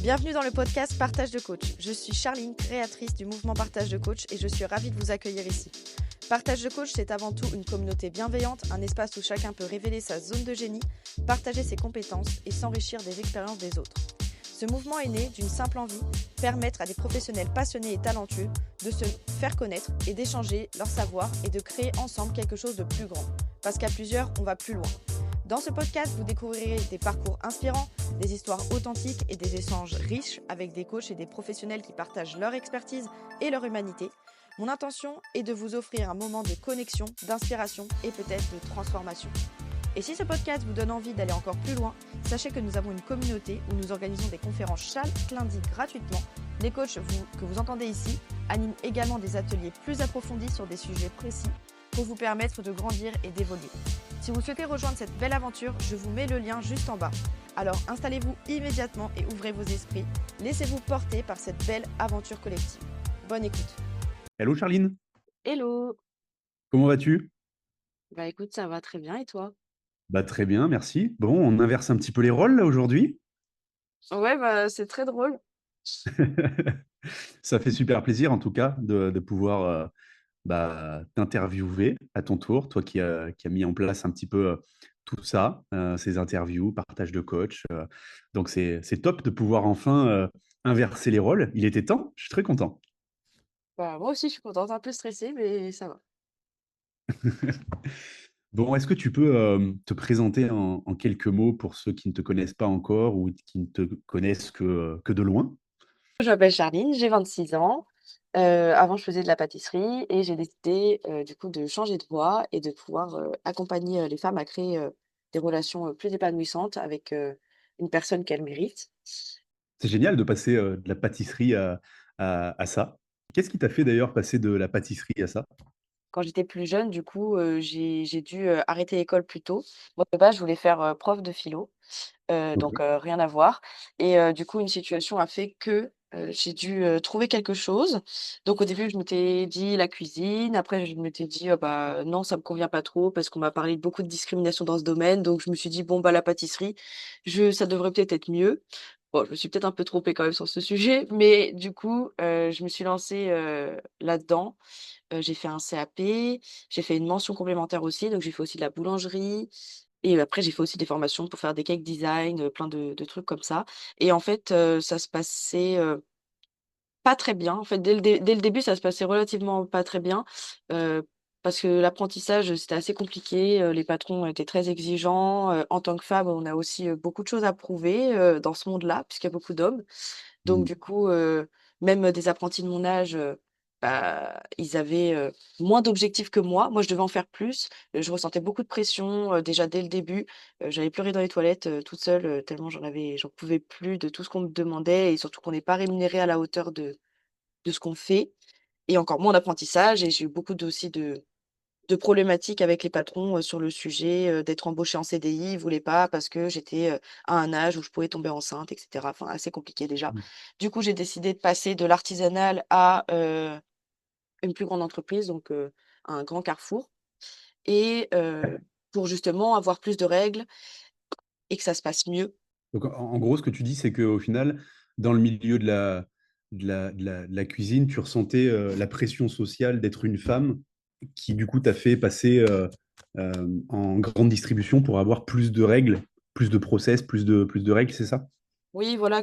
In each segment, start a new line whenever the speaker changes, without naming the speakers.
Bienvenue dans le podcast Partage de coach. Je suis Charline, créatrice du mouvement Partage de coach et je suis ravie de vous accueillir ici. Partage de coach, c'est avant tout une communauté bienveillante, un espace où chacun peut révéler sa zone de génie, partager ses compétences et s'enrichir des expériences des autres. Ce mouvement est né d'une simple envie, permettre à des professionnels passionnés et talentueux de se faire connaître et d'échanger leur savoir et de créer ensemble quelque chose de plus grand. Parce qu'à plusieurs, on va plus loin. Dans ce podcast, vous découvrirez des parcours inspirants, des histoires authentiques et des échanges riches avec des coachs et des professionnels qui partagent leur expertise et leur humanité. Mon intention est de vous offrir un moment de connexion, d'inspiration et peut-être de transformation. Et si ce podcast vous donne envie d'aller encore plus loin, sachez que nous avons une communauté où nous organisons des conférences chaque lundi gratuitement. Les coachs que vous entendez ici animent également des ateliers plus approfondis sur des sujets précis pour vous permettre de grandir et d'évoluer. Si vous souhaitez rejoindre cette belle aventure, je vous mets le lien juste en bas. Alors installez-vous immédiatement et ouvrez vos esprits. Laissez-vous porter par cette belle aventure collective. Bonne écoute.
Hello Charline,
Hello.
comment vas-tu?
Bah écoute, ça va très bien et toi?
Bah très bien, merci. Bon, on inverse un petit peu les rôles là aujourd'hui.
Ouais, bah c'est très drôle.
Ça fait super plaisir en tout cas de pouvoir t'interviewer à ton tour, toi qui a mis en place un petit peu tout ça, ces interviews, partage de coach. Donc c'est top de pouvoir enfin inverser les rôles. Il était temps, je suis très content.
Bah moi aussi je suis contente, un peu stressée, mais ça va.
Bon, est-ce que tu peux te présenter en quelques mots pour ceux qui ne te connaissent pas encore ou qui ne te connaissent que de loin?
Je m'appelle Charline, j'ai 26 ans. Avant je faisais de la pâtisserie et j'ai décidé, du coup de changer de voie et de pouvoir, accompagner, les femmes à créer, des relations, plus épanouissantes avec, une personne qu'elles méritent.
C'est génial de passer, de la pâtisserie à ça. Qu'est-ce qui t'a fait d'ailleurs passer de la pâtisserie à ça?
Quand j'étais plus jeune, du coup, j'ai dû, arrêter l'école plus tôt. Moi, de base, je voulais faire, prof de philo, donc
OK.
rien à voir et du coup, une situation a fait que, j'ai dû, trouver quelque chose. Donc au début, je m'étais dit la cuisine, après je m'étais dit: bah, non, ça me convient pas trop parce qu'on m'a parlé de beaucoup de discrimination dans ce domaine». Donc je me suis dit: «Bon, bah, la pâtisserie, je ça devrait peut-être être mieux». Bon, je me suis peut-être un peu trompée quand même sur ce sujet, mais du coup, je me suis lancée, là-dedans. J'ai fait un CAP, j'ai fait une mention complémentaire aussi, donc j'ai fait aussi de la boulangerie et après j'ai fait aussi des formations pour faire des cake design, plein de trucs comme ça et en fait, ça se passait, pas très bien. En fait, dès le début, ça se passait relativement pas très bien, heu, parce que l'apprentissage, c'était assez compliqué, les patrons étaient très exigeants, en tant que femme, on a aussi, beaucoup de choses à prouver, dans ce monde-là, puisqu'il y a beaucoup d'hommes. Donc
Mmh.
du coup, même des apprentis de mon âge, bah, ils avaient, moins d'objectifs que moi. Moi, je devais en faire plus. Je ressentais beaucoup de pression, déjà dès le début. J'allais pleurer dans les toilettes, toute seule, tellement j'en pouvais plus de tout ce qu'on me demandait et surtout qu'on n'est pas rémunéré à la hauteur de ce qu'on fait et encore moins d'apprentissage et j'ai eu beaucoup de aussi de problématiques avec les patrons, sur le sujet, d'être embauchée en CDI. Ils voulaient pas parce que j'étais, à un âge où je pouvais tomber enceinte et cetera. Enfin, assez compliqué déjà.
Mmh.
Du coup, j'ai décidé de passer de l'artisanal à, une plus grande entreprise, donc un grand carrefour et pour justement avoir plus de règles et que ça se passe mieux.
Donc en gros, ce que tu dis, c'est qu'au final, dans le milieu de la cuisine, tu ressentais, la pression sociale d'être une femme qui du coup t'a fait passer, en grande distribution pour avoir plus de règles, plus de process, plus de règles, c'est ça?
Oui, voilà,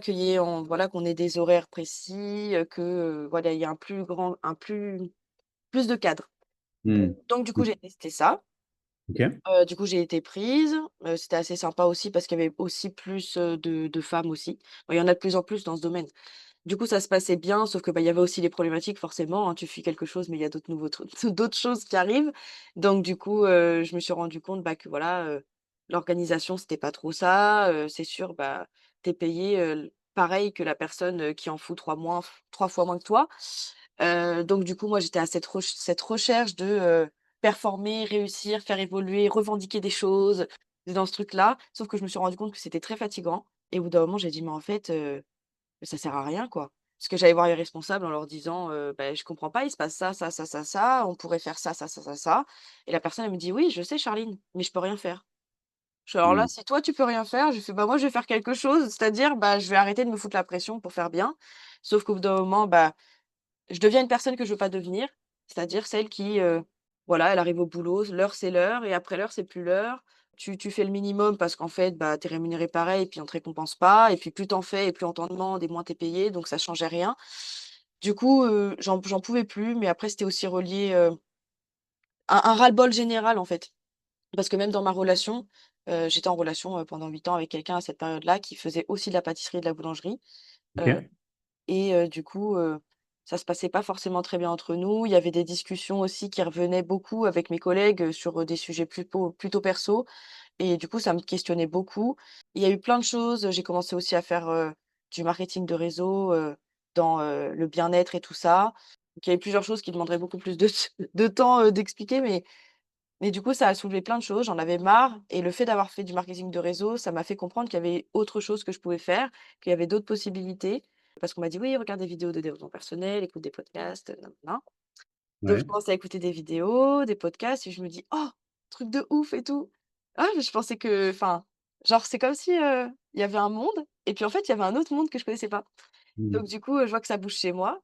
voilà, qu'on ait des horaires précis, que, voilà, il y a plus de cadre.
Mmh.
Donc du coup,
Mmh.
j'ai testé ça.
OK.
Du coup, j'ai été prise, c'était assez sympa aussi parce qu'il y avait aussi plus, de femmes aussi. Bah, il y en a de plus en plus dans ce domaine. Du coup, ça se passait bien, sauf que, bah, il y avait aussi les problématiques forcément, hein. Tu fuis quelque chose, mais il y a d'autres nouveaux trucs d'autres choses qui arrivent. Donc du coup, je me suis rendu compte, bah, que voilà, l'organisation, c'était pas trop ça. C'est sûr, bah, tu es payé, pareil que la personne, qui en fout 3 fois moins que toi. Donc du coup, moi, j'étais à cette recherche de, performer, réussir, faire évoluer, revendiquer des choses, dans ce truc-là. Sauf que je me suis rendu compte que c'était très fatigant et au bout d'un moment, j'ai dit: «Mais en fait, ça sert à rien, quoi». Parce que j'allais voir les responsables en leur disant, «Bah, je comprends pas, il se passe ça, ça, ça, ça, ça, on pourrait faire ça, ça, ça, ça, ça» et la personne, elle me dit: «Oui, je sais Charline, mais je peux rien faire». Je fais: «Alors là,
Mmh.
si toi tu peux rien faire», j'ai fait: «Bah moi je vais faire quelque chose, c'est-à-dire, bah, je vais arrêter de me foutre la pression pour faire bien». Sauf qu'au bout d'un moment, bah, je deviens une personne que je veux pas devenir, c'est-à-dire celle qui, voilà, elle arrive au boulot, l'heure c'est l'heure et après l'heure c'est plus l'heure. Tu fais le minimum parce qu'en fait, bah, tu es rémunéré pareil et puis on te récompense pas et puis plus tu en fais et plus on t'en demande et moins tu es payé donc ça changeait rien. Du coup, j'en pouvais plus mais après c'était aussi relié, à un ras-le-bol général en fait. Parce que même dans ma relation, j'étais en relation, pendant 8 ans avec quelqu'un à cette période-là qui faisait aussi de la pâtisserie et de la boulangerie, heu
OK.
et du coup, ça se passait pas forcément très bien entre nous. Il y avait des discussions aussi qui revenaient beaucoup avec mes collègues, sur, des sujets plutôt perso et du coup, ça me questionnait beaucoup. Il y a eu plein de choses, j'ai commencé aussi à faire, du marketing de réseau, dans, le bien-être et tout ça. Donc il y avait plusieurs choses qui demanderaient beaucoup plus de de temps, d'expliquer mais du coup, ça a soulevé plein de choses, j'en avais marre et le fait d'avoir fait du marketing de réseau, ça m'a fait comprendre qu'il y avait autre chose que je pouvais faire, qu'il y avait d'autres possibilités. Parce qu'on m'a dit: «Oui, regarde des vidéos de développement personnel, écoute des podcasts, nin donc je
Ouais.
commence à écouter des vidéos, des podcasts et je me dis: «Oh, truc de ouf et tout». Ah, mais je pensais que enfin, genre, c'est comme si, il y avait un monde et puis en fait, il y avait un autre monde que je connaissais pas.
Mmh.
Donc du coup, je vois que ça bouge chez moi.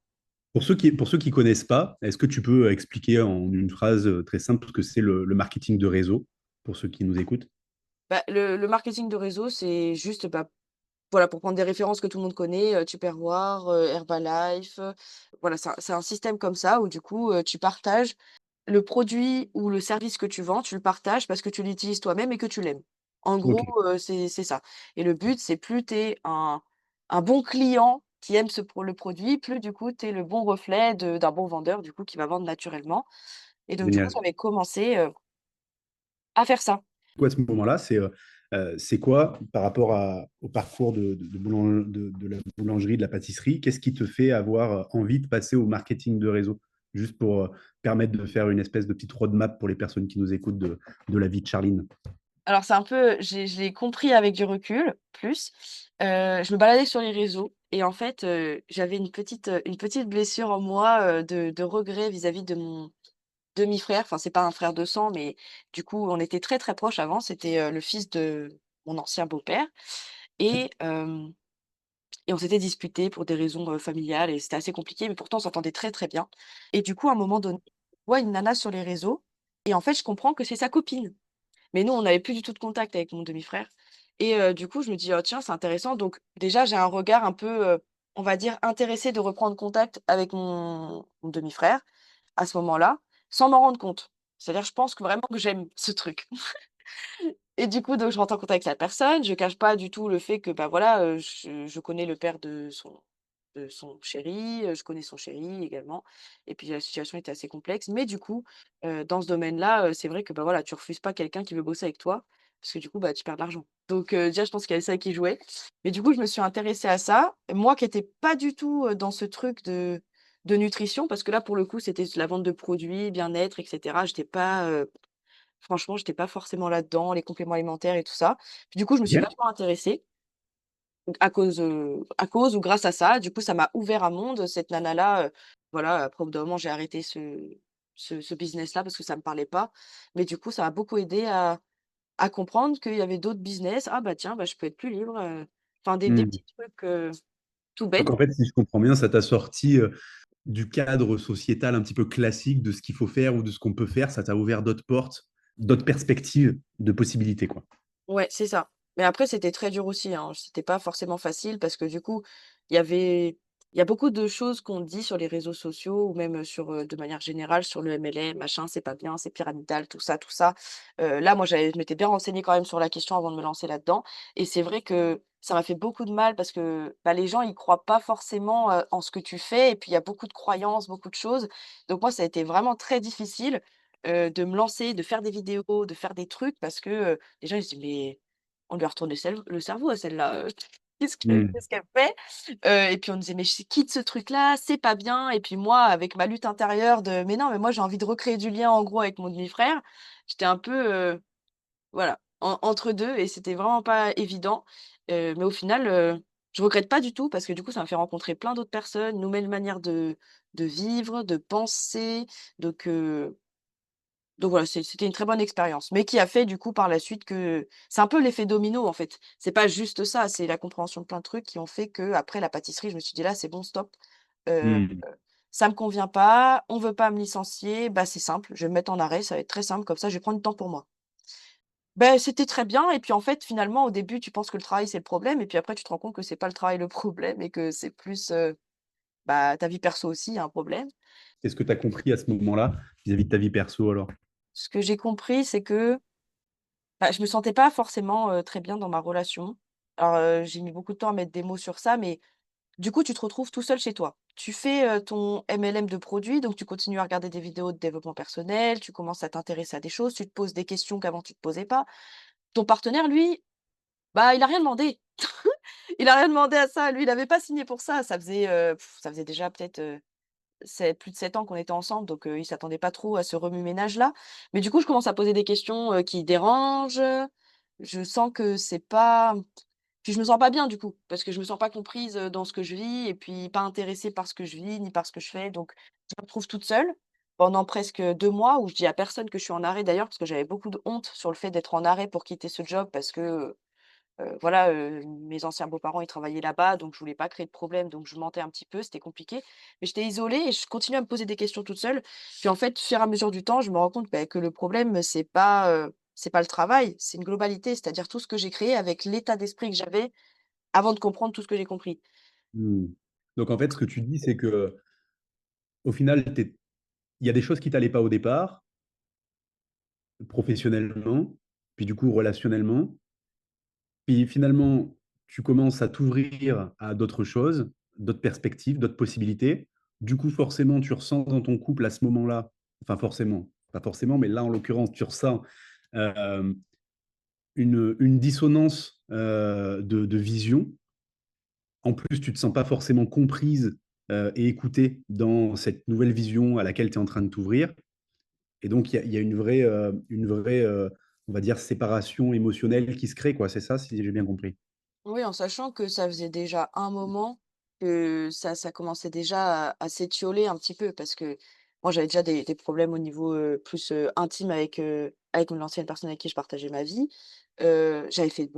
Pour ceux qui connaissent pas, est-ce que tu peux expliquer en une phrase très simple ce que c'est le marketing de réseau pour ceux qui nous écoutent?
Bah, le marketing de réseau, c'est juste, bah, voilà, pour prendre des références que tout le monde connaît, Tupperware, Herbalife, voilà, c'est un système comme ça où du coup, tu partages le produit ou le service que tu vends, tu le partages parce que tu l'utilises toi-même et que tu l'aimes. En gros,
OK,
c'est ça et le but, c'est plus tu es un bon client qui aime le produit, plus du coup, tu es le bon reflet d'un bon vendeur du coup qui va vendre naturellement et donc du coup,
génial.
j'avais commencé, à faire ça.
Du coup, à ce moment-là, c'est quoi par rapport au parcours de la boulangerie, de la pâtisserie? Qu'est-ce qui te fait avoir envie de passer au marketing de réseau? Juste pour permettre de faire une espèce de petite roadmap pour les personnes qui nous écoutent de la vie de Charline.
Alors c'est un peu je l'ai compris avec du recul, plus. Je me baladais sur les réseaux et en fait, j'avais une petite blessure en moi, de regret vis-à-vis de mon demi-frère. Enfin, c'est pas un frère de sang, mais du coup, on était très, très proches avant. C'était, le fils de mon ancien beau-père et on s'était disputés pour des raisons, familiales et c'était assez compliqué, mais pourtant on s'entendait très, très bien et du coup, à un moment donné, je vois une nana sur les réseaux et en fait, je comprends que c'est sa copine. Mais nous, on n'avait plus du tout de contact avec mon demi-frère et du coup, je me dis: «Oh tiens, c'est intéressant». Donc déjà, j'ai un regard un peu, on va dire intéressé de reprendre contact avec mon demi-frère, à ce moment-là, sans m'en rendre compte. C'est-à-dire, je pense que vraiment que j'aime ce truc et du coup, donc je rentre en contact avec la personne, je cache pas du tout le fait que, bah, voilà, je connais le père de son chéri, je connais son chéri également et puis la situation était assez complexe. Mais du coup, dans ce domaine-là, c'est vrai que, bah, voilà, tu refuses pas quelqu'un qui veut bosser avec toi parce que du coup, bah, tu perds de l'argent. Donc déjà, je pense qu'il y avait ça qui jouait. Mais du coup, je me suis intéressée à ça. Moi qui étais pas du tout, dans ce truc de nutrition parce que là, pour le coup, c'était la vente de produits, bien-être et cetera. J'étais pas, franchement, j'étais pas forcément là-dedans, les compléments alimentaires et tout ça. Puis du coup, je me suis
OK.
vachement intéressée. Donc à cause ou grâce à ça, du coup, ça m'a ouvert un monde, cette nana-là, voilà, après au bout d'un moment, j'ai arrêté ce business-là parce que ça me parlait pas. Mais du coup, ça m'a beaucoup aidé à comprendre qu'il y avait d'autres business. Ah bah tiens, bah, je peux être plus libre, enfin des
Mmh.
petits trucs, tout
Donc
bêtes.
en fait, si je comprends bien, ça t'a sorti du cadre sociétal un petit peu classique de ce qu'il faut faire ou de ce qu'on peut faire. Ça t'a ouvert d'autres portes, d'autres perspectives de possibilités, quoi.
Ouais, c'est ça. Mais après, c'était très dur aussi, hein. C'était pas forcément facile parce que du coup, il y avait il y a beaucoup de choses qu'on dit sur les réseaux sociaux ou même, sur, de manière générale sur le MLM, machin, c'est pas bien, c'est pyramidal, tout ça, tout ça. Là, moi, je m'étais bien renseignée quand même sur la question avant de me lancer là-dedans et c'est vrai que ça m'a fait beaucoup de mal parce que, bah, les gens, ils croient pas forcément, en ce que tu fais et puis il y a beaucoup de croyances, beaucoup de choses. Donc moi, ça a été vraiment très difficile, de me lancer, de faire des vidéos, de faire des trucs parce que, les gens ils se disent: «Mais on lui a retourné le cerveau à celle-là,
Mmh.
qu'est-ce qu'elle fait?» Et puis on disait: «Mais quitte ce truc-là, c'est pas bien» et puis moi avec ma lutte intérieure de: «Mais non, mais moi j'ai envie de recréer du lien en gros avec mon demi-frère», j'étais un peu, voilà, entre 2 et c'était vraiment pas évident. Mais au final, je regrette pas du tout parce que du coup ça m'a fait rencontrer plein d'autres personnes, nouvelles manières de vivre, de penser donc Donc voilà, c'était une très bonne expérience, mais qui a fait du coup par la suite que c'est un peu l'effet domino en fait. C'est pas juste ça, c'est la compréhension de plein de trucs qui ont fait qu'après la pâtisserie, je me suis dit: «Là, c'est bon stop, heu,
Mmh.
ça me convient pas, on veut pas me licencier, bah, c'est simple, je vais me mettre en arrêt, ça va être très simple comme ça je vais prendre du temps pour moi». Beh, c'était très bien et puis en fait finalement au début tu penses que le travail c'est le problème et puis après tu te rends compte que c'est pas le travail le problème et que c'est plus, bah, ta vie perso aussi a un problème.
Qu'est-ce que tu as compris à ce moment-là, vis-à-vis de ta vie perso alors?
Ce que j'ai compris, c'est que bah, je me sentais pas forcément, très bien dans ma relation. Alors, j'ai mis beaucoup de temps à mettre des mots sur ça, mais du coup, tu te retrouves tout seul chez toi. Tu fais, ton MLM de produits, donc tu continues à regarder des vidéos de développement personnel, tu commences à t'intéresser à des choses, tu te poses des questions qu'avant tu te posais pas. Ton partenaire, lui, bah, il a rien demandé. Il a rien demandé à ça. Lui, il avait pas signé pour ça. Ça faisait déjà peut-être, c'est plus de 7 ans qu'on était ensemble, donc il s'attendait pas trop à ce remue-ménage-là. Mais du coup, je commence à poser des questions, qui dérangent, je sens que c'est pas puis je me sens pas bien du coup, parce que je me sens pas comprise, dans ce que je vis et puis pas intéressée par ce que je vis, ni par ce que je fais, donc je me retrouve toute seule pendant presque 2 mois où je dis à personne que je suis en arrêt d'ailleurs, parce que j'avais beaucoup de honte sur le fait d'être en arrêt pour quitter ce job parce que, voilà, mes anciens beaux-parents, ils travaillaient là-bas, donc je voulais pas créer de problème, donc je mentais un petit peu, c'était compliqué. Mais j'étais isolée et je continuais à me poser des questions toute seule. Puis en fait, au fur et à mesure du temps, je me rends compte, bah, que le problème, c'est pas le travail, c'est une globalité, c'est-à-dire tout ce que j'ai créé avec l'état d'esprit que j'avais avant de comprendre tout ce que j'ai compris.
Mmh. Donc en fait, ce que tu dis, c'est que au final, il y a des choses qui t'allaient pas au départ, professionnellement, puis du coup relationnellement. Puis finalement, tu commences à t'ouvrir à d'autres choses, d'autres perspectives, d'autres possibilités. Du coup, forcément, tu ressens dans ton couple à ce moment-là, enfin forcément, pas forcément, mais là en l'occurrence, tu ressens une dissonance de vision. En plus, tu te sens pas forcément comprise et écoutée dans cette nouvelle vision à laquelle tu es en train de t'ouvrir. Et donc, il y a une vraie on va dire, séparation émotionnelle qui se crée, quoi. C'est ça, si j'ai bien compris?
Oui, en sachant que ça faisait déjà un moment que ça commençait déjà à s'étioler un petit peu parce que moi, j'avais déjà des problèmes au niveau, plus, intime avec l'ancienne personne avec qui je partageais ma vie. J'avais fait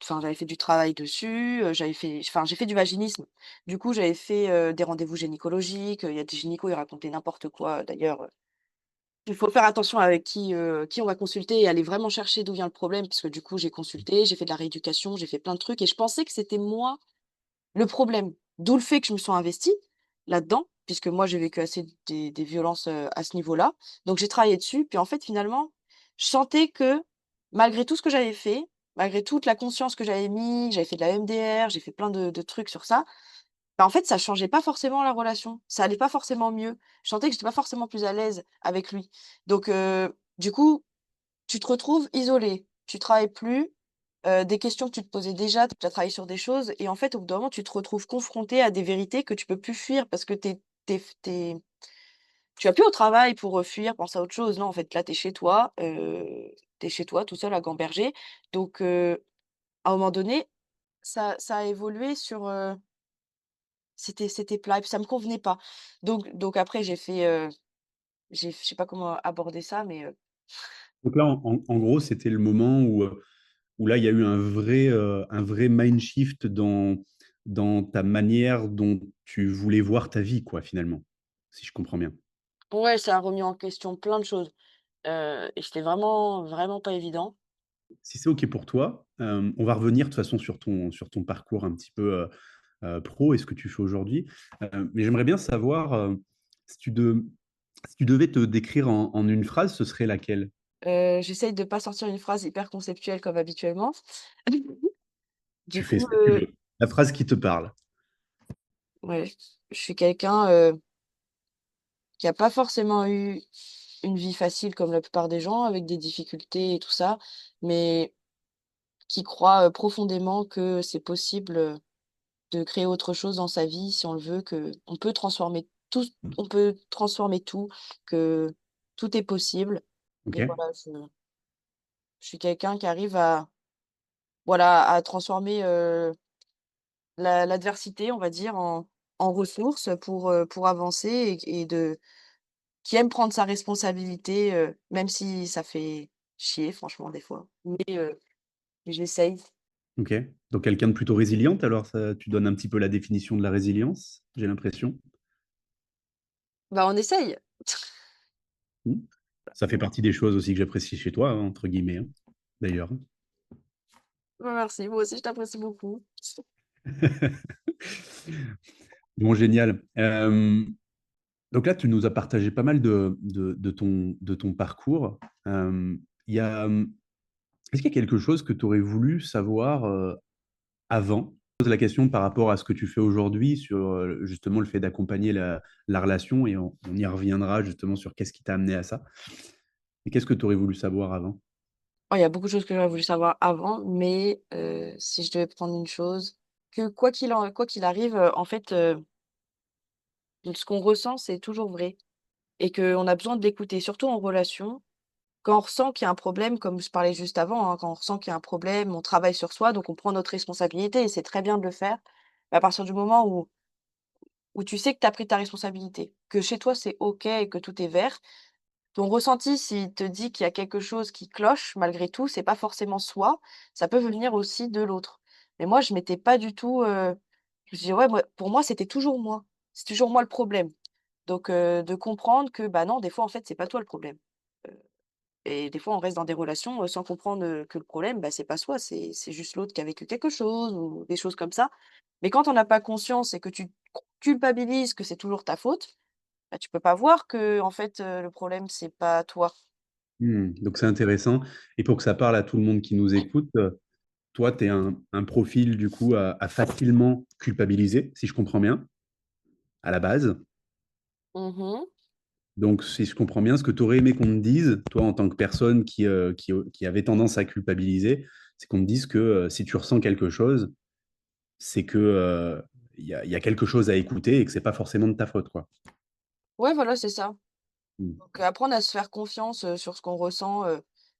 j'avais fait du travail dessus, j'ai fait du vaginisme. Du coup, j'avais fait, des rendez-vous gynécologiques, il y a des gynécos, ils racontaient n'importe quoi. D'ailleurs, il faut faire attention avec qui on va consulter et aller vraiment chercher d'où vient le problème, parce que du coup, j'ai consulté, j'ai fait de la rééducation, j'ai fait plein de trucs et je pensais que c'était moi le problème. D'où le fait que je me sois investie là-dedans, puisque moi, j'ai vécu assez des violences, à ce niveau-là. Donc j'ai travaillé dessus, puis en fait, finalement, je sentais que malgré tout ce que j'avais fait, malgré toute la conscience que j'avais fait de la MDR, j'ai fait plein de trucs sur ça, bah, en fait, ça changeait pas forcément la relation. Ça allait pas forcément mieux. Je sentais que j'étais pas forcément plus à l'aise avec lui. Donc du coup, tu te retrouves isolé. Tu travailles plus, des questions que tu te posais déjà, tu as travaillé sur des choses et en fait, au bout d'un moment, tu te retrouves confronté à des vérités que tu peux plus fuir parce que tu vas plus au travail pour, fuir, penser à autre chose. Non, en fait, là, tu es chez toi tout seul à gamberger. Donc à un moment donné, ça a évolué sur, c'était plat et puis ça me convenait pas. Donc après je sais pas comment aborder ça, mais
Donc là, en gros, c'était le moment où là, il y a eu un vrai mind shift dans ta manière dont tu voulais voir ta vie, quoi, finalement, si je comprends bien.
ouais, ça a remis en question plein de choses, et c'était vraiment, vraiment pas évident.
Si c'est OK pour toi, on va revenir de toute façon sur ton parcours un petit peu, pro et ce que tu fais aujourd'hui. Mais j'aimerais bien savoir, si si tu devais te décrire en une phrase, ce serait laquelle?
J'essaye de pas sortir une phrase hyper conceptuelle comme habituellement. Du
Tu fais
coup,
ce que tu veux. La phrase qui te parle.
ouais, je suis quelqu'un, qui a pas forcément eu une vie facile comme la plupart des gens, avec des difficultés et tout ça, mais qui croit, profondément que c'est possible, de créer autre chose dans sa vie si on le veut, on peut transformer tout, que tout est possible et
OK.
voilà, je suis quelqu'un qui arrive à voilà, à transformer, l'adversité, on va dire, en ressources pour avancer et de qui aime prendre sa responsabilité, même si ça fait chier franchement des fois. Mais j'essaye.
OK. Donc quelqu'un de plutôt résiliente alors ça tu donnes un petit peu la définition de la résilience, j'ai l'impression?
Bah, on essaye.
Mmh. Ça fait partie des choses aussi que j'apprécie chez toi, hein, entre guillemets, hein, d'ailleurs.
Bah, merci, moi aussi je t'apprécie beaucoup.
Bon génial. Donc là, tu nous as partagé pas mal de ton parcours. Il y a, est-ce qu'il y a quelque chose que tu aurais voulu savoir, avant? Je pose la question par rapport à ce que tu fais aujourd'hui sur, justement le fait d'accompagner la relation et on y reviendra justement sur qu'est-ce qui t'a amené à ça. Et qu'est-ce que tu aurais voulu savoir avant?
Oh, il y a beaucoup de choses que j'aurais voulu savoir avant, mais si je devais prendre une chose, que quoi qu'il arrive, en fait, ce qu'on ressent, c'est toujours vrai et qu'on a besoin de l'écouter, surtout en relation. Quand on ressent qu'il y a un problème, comme je parlais juste avant, hein, quand on ressent qu'il y a un problème, on travaille sur soi, donc on prend notre responsabilité et c'est très bien de le faire. Mais à partir du moment où tu sais que tu as pris ta responsabilité, que chez toi c'est OK et que tout est vert, ton ressenti, s'il te dit qu'il y a quelque chose qui cloche malgré tout, c'est pas forcément soi, ça peut venir aussi de l'autre. Mais moi, je m'étais pas du tout, je me suis dit: «Ouais, moi pour moi, c'était toujours moi. C'est toujours moi le problème». Donc de comprendre que, bah, non, des fois, en fait, c'est pas toi le problème. Et des fois, on reste dans des relations, sans comprendre, que le problème, bah, c'est pas soi, c'est juste l'autre qui a vécu quelque chose ou des choses comme ça. Mais quand on n'a pas conscience et que tu culpabilises que c'est toujours ta faute, bah, tu peux pas voir que en fait, le problème, c'est pas toi.
Donc c'est intéressant et pour que ça parle à tout le monde qui nous écoute, toi, tu es un profil du coup à facilement culpabiliser, si je comprends bien, à la base.
Mmh.
Donc si je comprends bien, ce que tu aurais aimé qu'on te dise, toi en tant que personne qui avait tendance à culpabiliser, c'est qu'on te dise que, si tu ressens quelque chose, c'est que, il y a quelque chose à écouter et que c'est pas forcément de ta faute, quoi.
Ouais, voilà, c'est ça.
Mmh.
Donc apprendre à se faire confiance, sur ce qu'on ressent,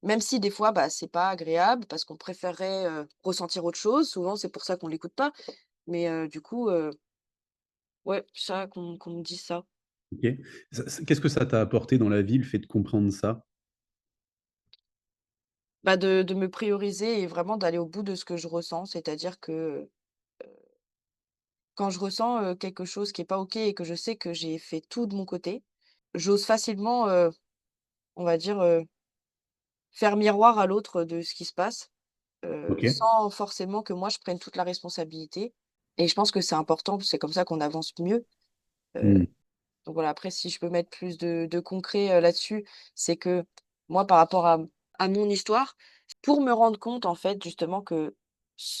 même si des fois, bah, c'est pas agréable parce qu'on préférerait, ressentir autre chose. Souvent, c'est pour ça qu'on l'écoute pas. Mais du coup, ouais, ça, qu'on me dise ça.
OK. Qu'est-ce que ça t'a apporté dans la vie, le fait de comprendre ça?
Bah, de me prioriser et vraiment d'aller au bout de ce que je ressens. C'est-à-dire que, quand je ressens, quelque chose qui est pas OK et que je sais que j'ai fait tout de mon côté, j'ose facilement, on va dire, faire miroir à l'autre de ce qui se passe,
OK.
sans forcément que moi je prenne toute la responsabilité et je pense que c'est important, c'est comme ça qu'on avance mieux. Heu,
Mmh.
donc voilà, après si je peux mettre plus de concret, là-dessus, c'est que moi par rapport à mon histoire, pour me rendre compte en fait justement que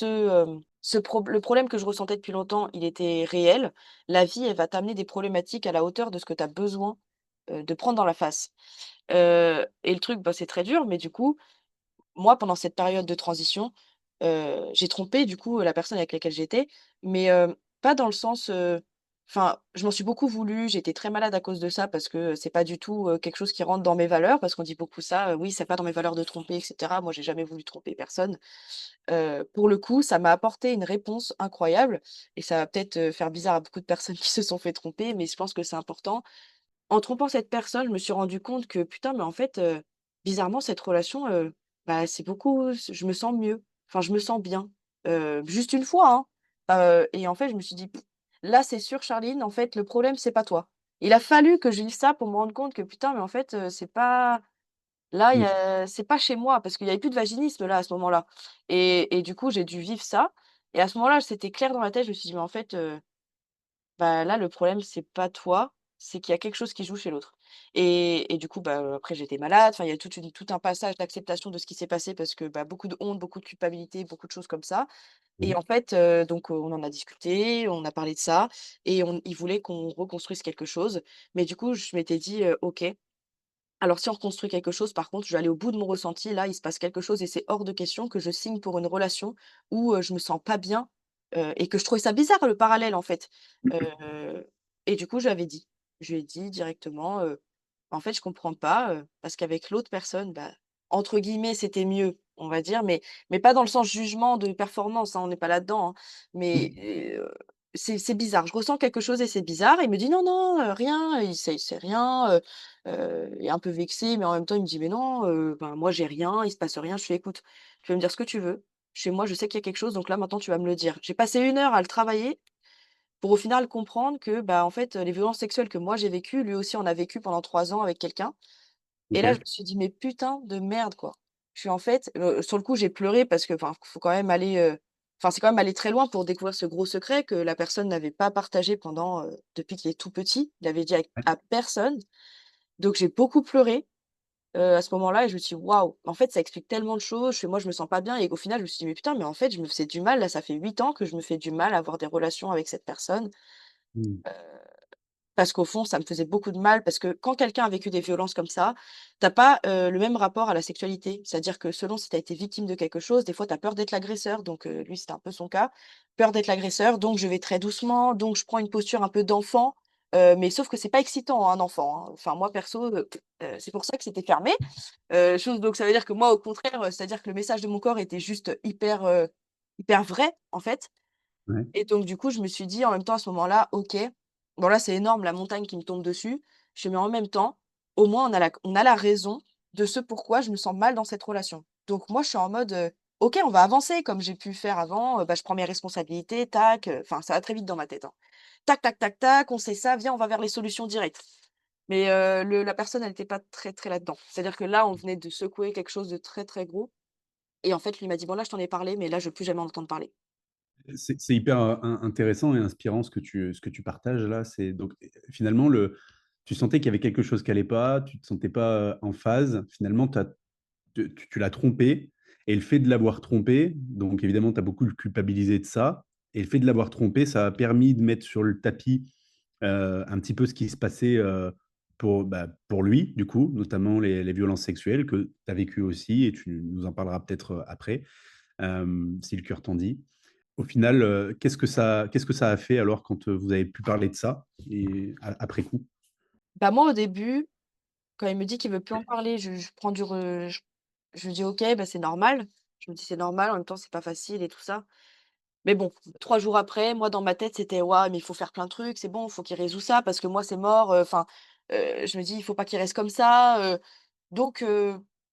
le problème que je ressentais depuis longtemps, il était réel. La vie, elle va t'amener des problématiques à la hauteur de ce que tu as besoin, de prendre dans la face. Et le truc, bah, c'est très dur, mais du coup, moi, pendant cette période de transition, j'ai trompé du coup, la personne avec laquelle j'étais, mais pas dans le sens, enfin, je m'en suis beaucoup voulu, j'ai été très malade à cause de ça parce que, c'est pas du tout, quelque chose qui rentre dans mes valeurs, parce qu'on dit beaucoup ça, «Oui, c'est pas dans mes valeurs de tromper» et cetera. Moi, j'ai jamais voulu tromper personne. Pour le coup, ça m'a apporté une réponse incroyable et ça va peut-être, faire bizarre à beaucoup de personnes qui se sont fait tromper, mais je pense que c'est important. En trompant cette personne, je me suis rendu compte que putain, mais en fait, bizarrement cette relation, bah, c'est beaucoup je me sens mieux. Enfin, je me sens bien. Juste une fois, hein. Et en fait, je me suis dit: «Là, c'est sûr Charline, en fait, le problème, c'est pas toi». Il a fallu que je vive ça pour me rendre compte que putain, mais en fait, c'est pas là, il y
Mmh.
a c'est pas chez moi parce qu'il y avait plus de vaginisme là, à ce moment-là. Et du coup, j'ai dû vivre ça et à ce moment-là, c'était clair dans ma tête. Je me suis dit: «Mais en fait, bah, là, le problème, c'est pas toi, c'est qu'il y a quelque chose qui joue chez l'autre». Et du coup, bah, après j'étais malade, enfin, il y a tout un passage d'acceptation de ce qui s'est passé parce que, bah, beaucoup de honte, beaucoup de culpabilité, beaucoup de choses comme ça. Et
Oui.
en fait, donc on en a discuté, on a parlé de ça et il voulait qu'on reconstruise quelque chose. Mais du coup, je m'étais dit: «OK, alors si on reconstruit quelque chose, par contre, je vais aller au bout de mon ressenti. Là, il se passe quelque chose et c'est hors de question que je signe pour une relation où, je me sens pas bien, et que je trouvais ça bizarre le parallèle, en fait. Heu et du coup, j'avais dit. Je lui ai dit directement, «En fait, je comprends pas, parce qu'avec l'autre personne, bah, entre guillemets, «c'était mieux», on va dire, mais pas dans le sens jugement de performance, hein, on n'est pas là-dedans, hein. Mais,
Oui.
c'est bizarre, je ressens quelque chose et c'est bizarre. Il me dit: «Non, non, rien», c'est rien, il est un peu vexé, mais en même temps, il me dit: «Mais non, ben, moi, j'ai rien, il se passe rien». Je fais: «Écoute, tu vas me dire ce que tu veux. Chez moi, je sais qu'il y a quelque chose, donc là, maintenant, tu vas me le dire». J'ai passé 1 heure à le travailler pour au final comprendre que, bah, en fait, les violences sexuelles que moi j'ai vécues, lui aussi en a vécu pendant 3 ans avec quelqu'un. Et là, je
Ok.
me suis dit: «Mais putain de merde, quoi». Je suis en fait, sur le coup, j'ai pleuré parce que, enfin, faut quand même aller, enfin, c'est quand même aller très loin pour découvrir ce gros secret que la personne n'avait pas partagé pendant, depuis qu'il est tout petit. Il avait dit
Ouais.
à personne. Donc j'ai beaucoup pleuré, à ce moment-là et je me suis dit: «Waouh, en fait, ça explique tellement de choses». Je fais: «Moi, je me sens pas bien» et au final, je me suis dit: «Mais putain, mais en fait, je me faisais du mal, là, ça fait 8 ans que je me fais du mal à avoir des relations avec cette personne».
Mm.
Parce qu'au fond, ça me faisait beaucoup de mal parce que quand quelqu'un a vécu des violences comme ça, tu as pas, le même rapport à la sexualité. C'est-à-dire que selon si tu as été victime de quelque chose, des fois tu as peur d'être l'agresseur, donc lui, c'était un peu son cas. Peur d'être l'agresseur, donc je vais très doucement, donc je prends une posture un peu d'enfant, mais sauf que c'est pas excitant, un enfant, hein. Enfin moi perso, c'est pour ça que c'était fermé, chose donc ça veut dire que moi, au contraire, c'est-à-dire que le message de mon corps était juste hyper, hyper vrai, en fait.
Ouais.
Et donc du coup, je me suis dit en même temps à ce moment-là: «OK, bon là, c'est énorme la montagne qui me tombe dessus». Je fais: «Mais en même temps, au moins on a la raison de ce pourquoi je me sens mal dans cette relation». Donc moi, je suis en mode, «OK, on va avancer comme j'ai pu faire avant, bah, je prends mes responsabilités, tac», enfin ça va très vite dans ma tête, hein. Tac, tac, tac, tac, on sait ça, viens, on va vers les solutions directes. Mais le la personne, elle était pas très, très là-dedans. C'est-à-dire que là, on venait de secouer quelque chose de très, très gros et en fait, lui m'a dit: «Bon là, je t'en ai parlé, mais là, je veux plus jamais en entendre parler».
C'est hyper intéressant et inspirant ce que tu partages là. C'est donc finalement, tu sentais qu'il y avait quelque chose qui allait pas, tu te sentais pas en phase. Finalement, tu l'as trompé et le fait de l'avoir trompé, donc évidemment, tu as beaucoup culpabilisé de ça. Et le fait de l'avoir trompé, ça a permis de mettre sur le tapis un petit peu ce qui se passait pour lui, du coup, notamment les violences sexuelles que tu as vécues aussi et tu nous en parleras peut-être après, si le cœur t'en dit. Au final, qu'est-ce que ça a fait alors quand vous avez pu parler de ça et après coup?
Bah, moi, au début, quand il me dit qu'il veut plus en parler, je prends du re je lui dis: «OK, bah, c'est normal». Je me dis: «C'est normal, en même temps, c'est pas facile et tout ça». Mais bon, 3 jours après, moi, dans ma tête, c'était: «Waouh, mais il faut faire plein de trucs, c'est bon, il faut qu'il résout ça parce que moi, c'est mort», enfin, je me dis: «Il faut pas qu'il reste comme ça», donc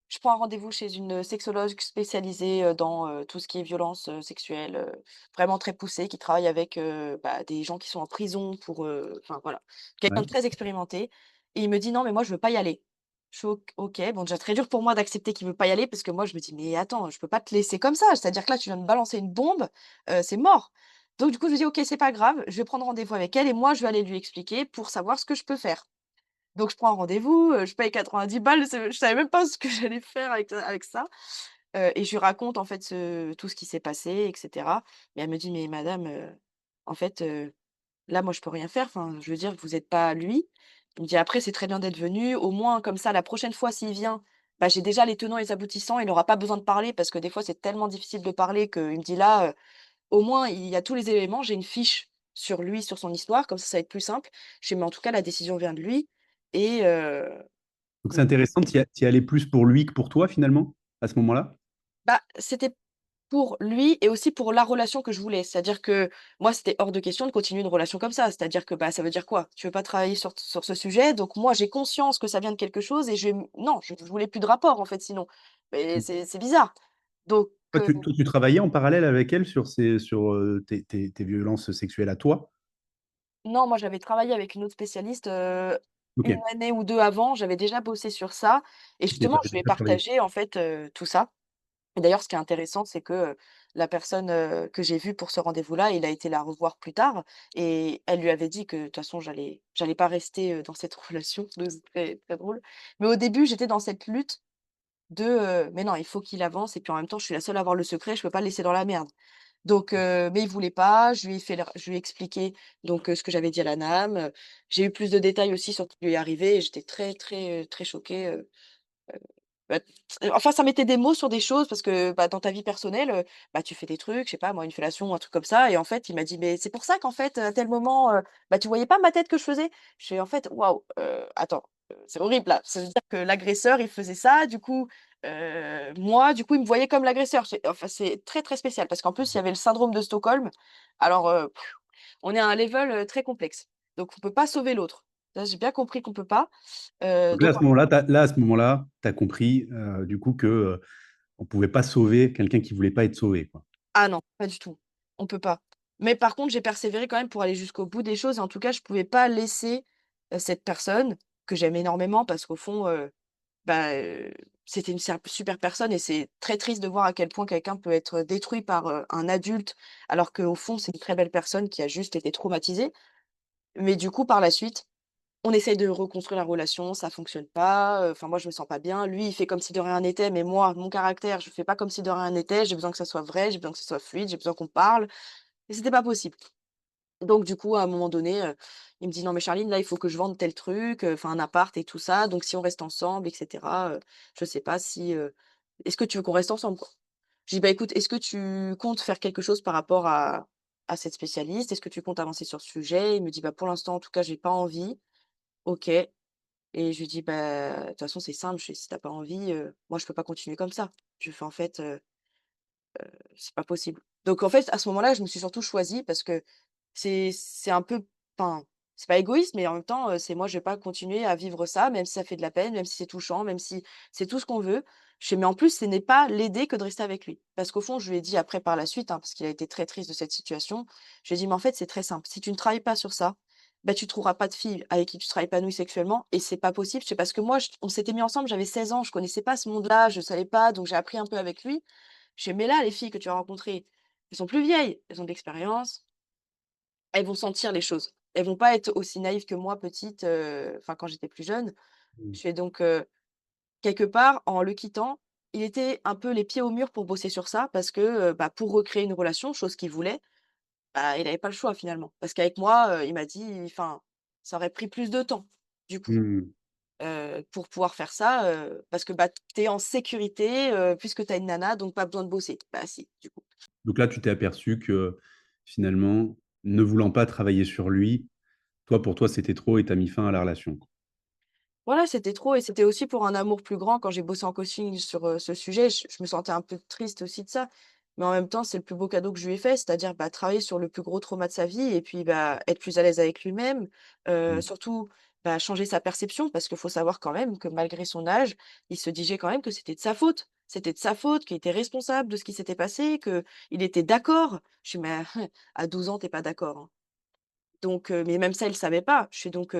je prends un rendez-vous chez une sexologue spécialisée, dans, tout ce qui est violence, sexuelle, vraiment très poussée, qui travaille avec, bah, des gens qui sont en prison pour, enfin voilà, quelqu'un
Ouais.
de très expérimenté et il me dit: «Non, mais moi je veux pas y aller». Je fais: OK». Bon, déjà très dur pour moi d'accepter qu'il veut pas y aller parce que moi je me dis: «Mais attends, je peux pas te laisser comme ça, c'est-à-dire que là tu viens de me balancer une bombe, c'est mort». Donc du coup je lui dis: «OK, c'est pas grave, je vais prendre rendez-vous avec elle et moi je vais aller lui expliquer pour savoir ce que je peux faire». Donc je prends un rendez-vous, je paye 90 balles, je savais même pas ce que j'allais faire avec ça, et je lui raconte en fait tout ce qui s'est passé et cetera. Et elle me dit: «Mais madame, en fait, là moi je peux rien faire, enfin je veux dire vous êtes pas lui». Il me dit: «Après c'est très bien d'être venu, au moins comme ça la prochaine fois s'il vient, bah, j'ai déjà les tenants et les aboutissants, il aura pas besoin de parler parce que des fois c'est tellement difficile de parler» qu'il me dit: «Là, au moins il y a tous les éléments, j'ai une fiche sur lui, sur son histoire, comme ça va être plus simple». Je fais: «Mais en tout cas la décision vient de lui et
Donc c'est intéressant, tu y allais plus pour lui que pour toi finalement, à ce moment-là?
bah, c'était pour lui et aussi pour la relation que je voulais. C'est-à-dire que moi, c'était hors de question de continuer une relation comme ça. C'est-à-dire que, bah, ça veut dire quoi? Tu veux pas travailler sur ce sujet, donc moi, j'ai conscience que ça vient de quelque chose et non, je voulais plus de rapport, en fait, sinon. Mais
Mmh.
c'est bizarre. Donc
Toi, tu travaillais en parallèle avec elle sur, tes violences sexuelles à toi?
non, moi, j'avais travaillé avec une autre spécialiste,
OK.
1 année ou 2 avant. J'avais déjà bossé sur ça et
OK, tu
justement,
avais
je lui ai
déjà travaillé.
partagé, en fait, tout ça. Et d'ailleurs, ce qui est intéressant, c'est que, la personne, que j'ai vue pour ce rendez-vous-là, il a été la revoir plus tard et elle lui avait dit que de toute façon j'allais pas rester, dans cette relation, donc c'est très, très drôle. Mais au début, j'étais dans cette lutte de, «Mais non, il faut qu'il avance et puis en même temps, je suis la seule à avoir le secret, je peux pas le laisser dans la merde». Donc mais il voulait pas, je lui ai expliqué donc ce que j'avais dit à la NAM, j'ai eu plus de détails aussi sur ce qui lui est arrivé et j'étais très, très, très choquée, bah, enfin, ça mettait des mots sur des choses parce que, bah, dans ta vie personnelle, bah, tu fais des trucs, je sais pas moi, une fellation ou un truc comme ça et en fait, il m'a dit: «Mais c'est pour ça qu'en fait, à tel moment, bah, tu voyais pas ma tête que je faisais?» Je fais: «En fait, waouh, attends, c'est horrible là, ça veut dire que l'agresseur, il faisait ça, du coup, moi, du coup, il me voyait comme l'agresseur». C'est enfin, c'est très, très spécial parce qu'en plus, il y avait le syndrome de Stockholm. Alors, on est à un level, très complexe. Donc on peut pas sauver l'autre. Ça, j'ai bien compris qu'on peut pas.
Donc là,
Donc
à ce moment-là, à ce moment-là, tu as compris du coup que on pouvait pas sauver quelqu'un qui voulait pas être sauvé, quoi.
ah non, pas du tout. On peut pas. Mais par contre, j'ai persévéré quand même pour aller jusqu'au bout des choses et en tout cas, je pouvais pas laisser, cette personne que j'aime énormément parce qu'au fond, bah, c'était une super personne et c'est très triste de voir à quel point quelqu'un peut être détruit par, un adulte, alors qu'au fond, c'est une très belle personne qui a juste été traumatisée. Mais du coup, par la suite, on essaye de reconstruire la relation, ça fonctionne pas, enfin moi je me sens pas bien. Lui, il fait comme si de rien n'était, mais moi, mon caractère, je fais pas comme si de rien n'était. J'ai besoin que ça soit vrai, j'ai besoin que ça soit fluide, j'ai besoin qu'on parle et c'était pas possible. Donc du coup, à un moment donné, il me dit: «Non mais Charline, là, il faut que je vende tel truc, enfin un appart et tout ça, donc si on reste ensemble et cetera, je sais pas si, est-ce que tu veux qu'on reste ensemble, quoi?» Je dis: «Bah écoute, est-ce que tu comptes faire quelque chose par rapport à cette spécialiste? Est-ce que tu comptes avancer sur ce sujet?» Il me dit: «Bah pour l'instant, en tout cas, j'ai pas envie». «OK». Et je lui dis: «Bah, de toute façon, c'est simple», je fais: «Si tu as pas envie, moi, je peux pas continuer comme ça». Je fais: «En fait, c'est pas possible». Donc en fait, à ce moment-là, je me suis surtout choisie parce que c'est un peu enfin, c'est pas égoïste, mais en même temps, c'est moi, je vais pas continuer à vivre ça, même si ça fait de la peine, même si c'est touchant, même si c'est tout ce qu'on veut. Je fais: «Mais en plus, ce n'est pas l'aider que de rester avec lui». Parce qu'au fond, je lui ai dit après par la suite, hein, parce qu'il a été très triste de cette situation, je lui ai dit: «Mais en fait, c'est très simple. Si tu ne travailles pas sur ça, bah, tu trouveras pas de fille avec qui tu seras épanoui sexuellement et c'est pas possible». C'est parce que moi, on s'était mis ensemble, j'avais 16 ans, je connaissais pas ce monde-là, je savais pas, donc j'ai appris un peu avec lui. Je fais: «Mais là, les filles que tu vas rencontrer, elles sont plus vieilles, elles ont de l'expérience, elles vont sentir les choses. Elles vont pas être aussi naïves que moi petite, enfin quand j'étais plus jeune».
Mmh.
Je fais donc quelque part, en le quittant, il était un peu les pieds au mur pour bosser sur ça parce que, bah, pour recréer une relation, chose qu'il voulait, bah, il avait pas le choix finalement. Parce qu'avec moi, il m'a dit enfin, ça aurait pris plus de temps, du coup,
Mmh.
pour pouvoir faire ça, parce que, bah, tu es en sécurité, puisque tu as une nana, donc pas besoin de bosser. Bah si, du coup.
Donc là, tu t'es aperçu que finalement, ne voulant pas travailler sur lui, toi, pour toi, c'était trop et tu as mis fin à la relation.
Voilà, c'était trop et c'était aussi pour un amour plus grand. Quand j'ai bossé en coaching sur, ce sujet, je me sentais un peu triste aussi de ça. Mais en même temps, c'est le plus beau cadeau que je lui ai fait, c'est-à-dire, bah, travailler sur le plus gros trauma de sa vie et puis, bah, être plus à l'aise avec lui-même.
Mmh.
Surtout, bah, changer sa perception parce qu'il faut savoir quand même que malgré son âge, il se disait quand même que c'était de sa faute. C'était de sa faute, qu'il était responsable de ce qui s'était passé, qu'il était d'accord. Je suis «Mais à 12 ans, tu es pas d'accord, hein». Donc mais même ça, il le savait pas. Je fais donc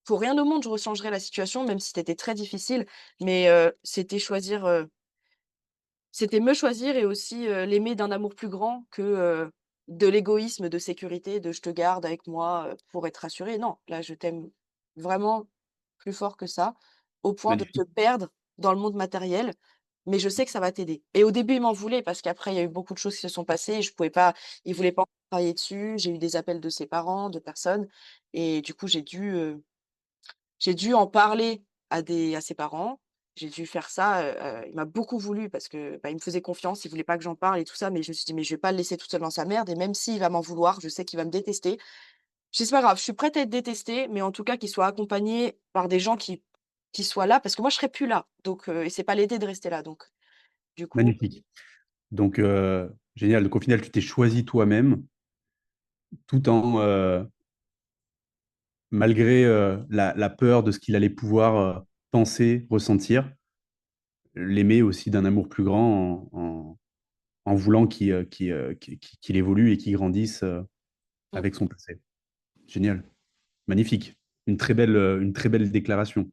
pour rien au monde, je rechangerais la situation, même si c'était très difficile, mais c'était me choisir et aussi, l'aimer d'un amour plus grand que, de l'égoïsme de sécurité, de: «Je te garde avec moi, pour être rassuré». Non, là, je t'aime vraiment plus fort que ça, au point de te
Magnifique.
perdre dans le monde matériel, mais je sais que ça va t'aider. Et au début, il m'en voulait parce qu'après, il y a eu beaucoup de choses qui se sont passées et je pouvais pas il voulait pas travailler dessus. J'ai eu des appels de ses parents, de personnes et du coup, j'ai dû en parler à ses parents. J'ai dû faire ça, il m'a beaucoup voulu parce que, bah, il me faisait confiance, il voulait pas que j'en parle et tout ça, mais je me suis dit: «Mais je vais pas le laisser tout seul dans sa merde et même s'il va m'en vouloir, je sais qu'il va me détester». Je dis: «C'est pas grave, je suis prête à être détestée, mais en tout cas qu'il soit accompagné par des gens qui soient là parce que moi je serai plus là, donc et c'est pas l'aider de rester là», donc du coup
Magnifique. Donc, génial. Donc, au final, tu t'es choisi toi-même tout en, malgré la peur de ce qu'il allait pouvoir penser, ressentir, l'aimer aussi d'un amour plus grand en voulant qu'il évolue et qu'il grandisse
mmh,
avec son passé. Génial. Magnifique. Une très belle déclaration.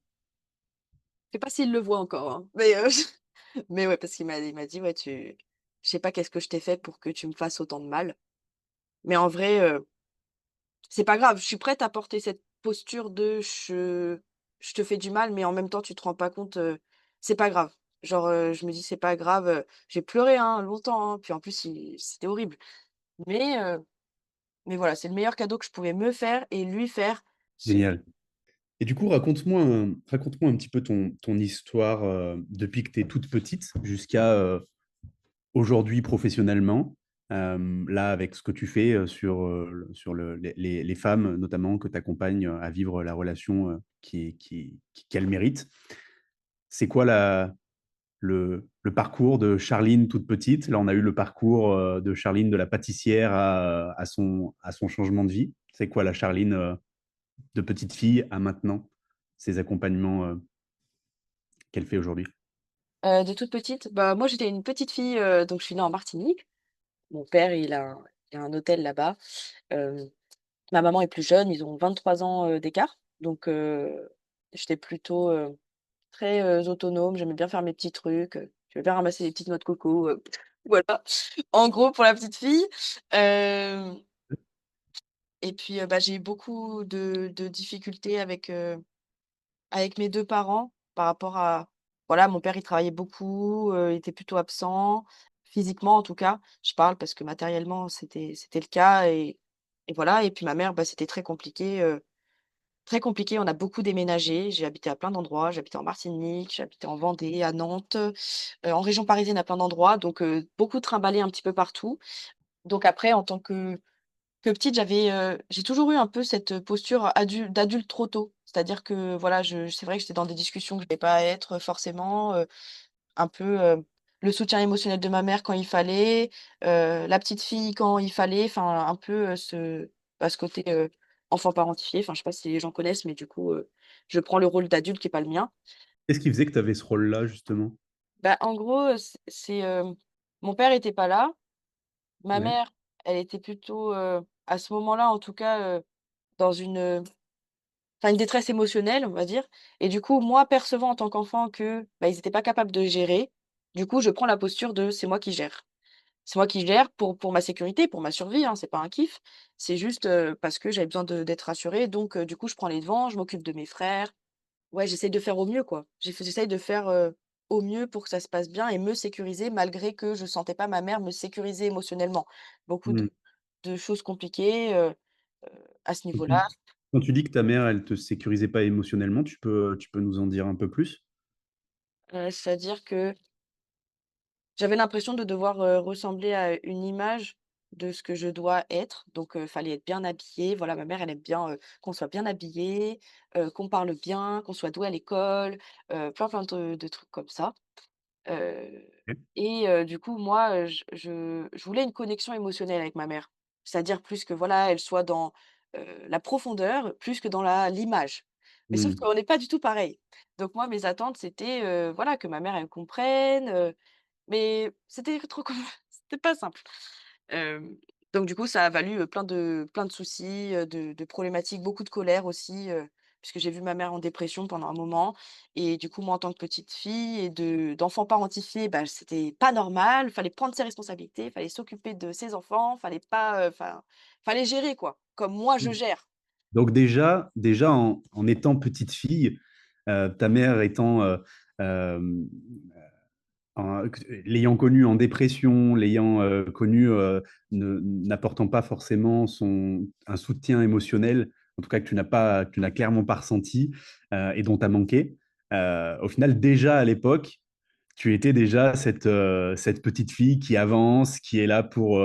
je sais pas s'il le voit encore, hein, mais mais ouais, parce qu'il m'a dit: «Ouais, tu je sais pas qu'est-ce que je t'ai fait pour que tu me fasses autant de mal». Mais en vrai, c'est pas grave, je suis prête à porter cette posture de je te fais du mal, mais en même temps, tu te rends pas compte, c'est pas grave. Genre, je me dis: «C'est pas grave», j'ai pleuré, hein, longtemps, hein, puis en plus, c'était horrible. Mais mais voilà, c'est le meilleur cadeau que je pouvais me faire et lui faire. C'est
Génial. Et du coup, raconte-moi un petit peu ton histoire depuis que tu es toute petite jusqu'à aujourd'hui professionnellement. Là, avec ce que tu fais sur les femmes, notamment, que tu accompagnes à vivre la relation qu'elle mérite. C'est quoi le parcours de Charline toute petite. Là, on a eu le parcours de Charline de la pâtissière à son changement de vie. C'est quoi la Charline de petite fille à maintenant, ces accompagnements qu'elle fait aujourd'hui?
De toute petite, bah, moi, j'étais une petite fille, donc je suis née en Martinique. Mon père, il a un hôtel là-bas. Hem, Ma maman est plus jeune, ils ont 23 ans, d'écart. Donc j'étais plutôt, très, autonome. J'aimais bien faire mes petits trucs, j'aimais bien ramasser des petites noix de coco, voilà. En gros, pour la petite fille. Hem Et puis, bah, j'ai eu beaucoup de difficultés avec mes 2 parents par rapport à voilà, mon père, il travaillait beaucoup, il était plutôt absent, physiquement en tout cas. Je parle parce que matériellement, c'était le cas et voilà et puis ma mère, bah, c'était très compliqué. On a beaucoup déménagé. J'ai habité à plein d'endroits. J'ai habité en Martinique, j'ai habité en Vendée, à Nantes, en région parisienne à plein d'endroits donc beaucoup trimballé un petit peu partout. Donc après en tant que petite, j'ai toujours eu un peu cette posture d'adulte trop tôt. C'est-à-dire que voilà, c'est vrai que j'étais dans des discussions que je devais pas être forcément, un peu, le soutien émotionnel de ma mère quand il fallait, la petite fille quand il fallait, enfin un peu, ce côté, enfant parentifié. Enfin, je sais pas si les gens connaissent, mais du coup, je prends le rôle d'adulte qui est pas le mien.
Qu'est-ce qui faisait que tu avais ce rôle-là, justement?
Bah, en gros, mon père était pas là. Ma
Ouais.
mère, elle était plutôt, à ce moment-là en tout cas, dans enfin, une détresse émotionnelle, on va dire et du coup, moi, percevant en tant qu'enfant que, bah, ils étaient pas capables de gérer, du coup, je prends la posture de: «C'est moi qui gère». C'est moi qui gère pour ma sécurité, pour ma survie, hein, c'est pas un kiff. C'est juste, parce que j'avais besoin d'être rassurée donc du coup, je prends les devants, je m'occupe de mes frères. Ouais, j'essaye de faire au mieux, quoi. J'essaye de faire, au mieux pour que ça se passe bien et me sécuriser malgré que je sentais pas ma mère me sécuriser émotionnellement. Beaucoup
Mmh.
de choses compliquées, à ce
Quand
niveau-là.
tu quand tu dis que ta mère, elle te sécurisait pas émotionnellement, tu peux nous en dire un peu plus?
C'est-à-dire que j'avais l'impression de devoir, ressembler à une image de ce que je dois être, donc fallait être bien habillée. Voilà, ma mère, elle aime bien, qu'on soit bien habillé, qu'on parle bien, qu'on soit doué à l'école, plein de trucs comme ça. Heu
OK.
et du coup, moi, je voulais une connexion émotionnelle avec ma mère. C'est-à-dire plus que, voilà, elle soit dans, la profondeur, plus que dans la l'image. Mais sauf
Mmh.
qu'on n'est pas du tout pareil. Donc moi, mes attentes, c'était, voilà, que ma mère, elle comprenne, mais c'était trop com c'était pas simple. Hem, donc du coup, ça a valu, plein de soucis, de problématiques, beaucoup de colère aussi, puisque j'ai vu ma mère en dépression pendant un moment et du coup, moi, en tant que petite fille et d'enfant parentifié, bah, c'était pas normal. Fallait prendre ses responsabilités, fallait s'occuper de ses enfants, fallait pas, enfin, fallait gérer quoi, comme moi je gère.
Donc déjà en étant petite fille, ta mère étant, hem, l'ayant connue en dépression, l'ayant connue n'apportant pas forcément un soutien émotionnel, en tout cas que tu n'as clairement pas ressenti et dont tu as manqué. Au final, déjà à l'époque, tu étais déjà cette petite fille qui avance, qui est là pour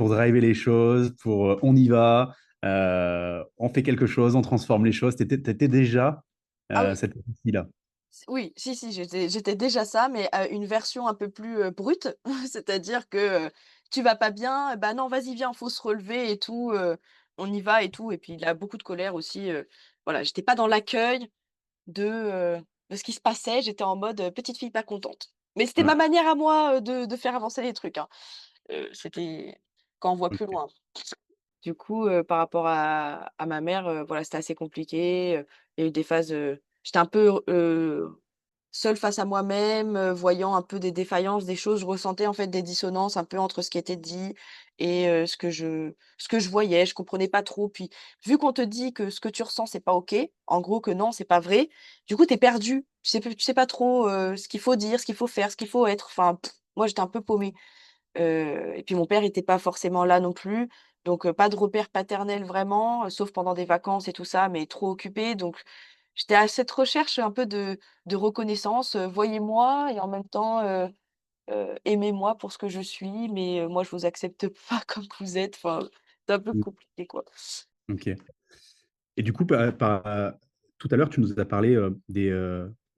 driver les choses, pour on y va, on fait quelque chose, on transforme les choses. Tu étais déjà
Ah oui.
cette petite fille-là.
Oui, si, si, j'étais déjà ça, mais une version un peu plus, brute. C'est-à-dire que, «Tu vas pas bien? Bah non, vas-y, viens, faut se relever et tout, on y va et tout» et puis il a beaucoup de colère aussi, voilà, j'étais pas dans l'accueil de ce qui se passait, j'étais en mode, petite fille pas contente. Mais c'était
Ouais,
ma manière à moi, de faire avancer les trucs, hein. C'était quand on voit plus
OK.
loin. Du coup, par rapport à ma mère, voilà, c'était assez compliqué, il y a eu des phases, j'étais un peu, seule face à moi-même, voyant un peu des défaillances, des choses, je ressentais en fait des dissonances un peu entre ce qui était dit et ce que je voyais. Je comprenais pas trop. Puis, vu qu'on te dit que ce que tu ressens, c'est pas OK, en gros que non, c'est pas vrai, du coup, tu es perdue. Tu sais pas trop, ce qu'il faut dire, ce qu'il faut faire, ce qu'il faut être. Enfin, moi, j'étais un peu paumée. Et puis mon père était pas forcément là non plus, donc pas de repère paternel vraiment, sauf pendant des vacances et tout ça, mais trop occupé donc j'étais à cette recherche un peu de reconnaissance, voyez-moi et en même temps, aimez-moi pour ce que je suis, mais moi je vous accepte pas comme vous êtes, enfin, c'est un peu
Mmh,
compliqué, quoi.
OK. Et du coup, tout à l'heure, tu nous as parlé des